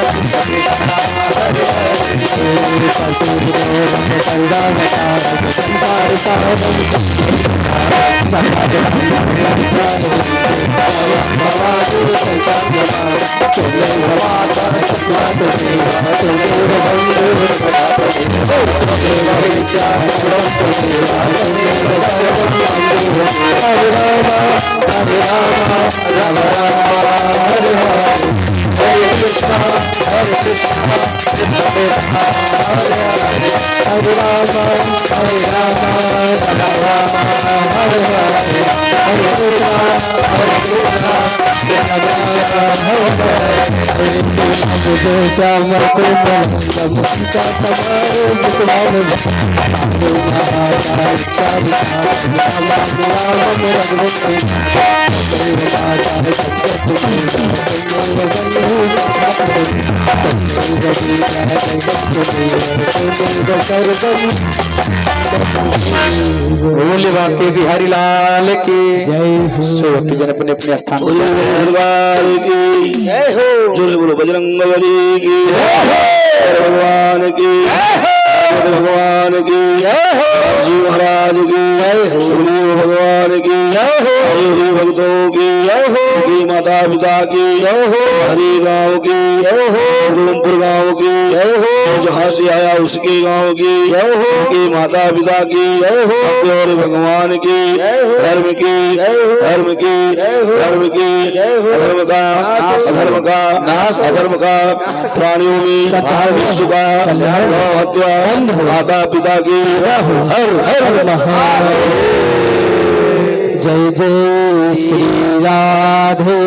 हरे हरे, हरे कृष्णा हरे श्याम को सीता तुम्हारे मुखवान बोले बाके बिहारी लाल की जय हो। सो जन अपने अपने स्थान भगवान की जय हो। जोरे बोलो बजरंगबली की जय हो। भगवान की भगवान की जय हो। जी महाराज की जय हो। सुखदेव भगवान की जय हो। हरि भक्तों की जय हो। की माता पिता की जय हो। हरि गांव की जय हो। उधमपुर गांव की जय हो। जहाँ से आया उसके गांव की जय हो। की माता पिता की जय हो। और भगवान की धर्म की धर्म की धर्म की धर्म का अधर्म का नाश अधर्म का प्राणियों में विश्व का हत्या माता पिता की हर हर महादेव। जय जय श्री राधे।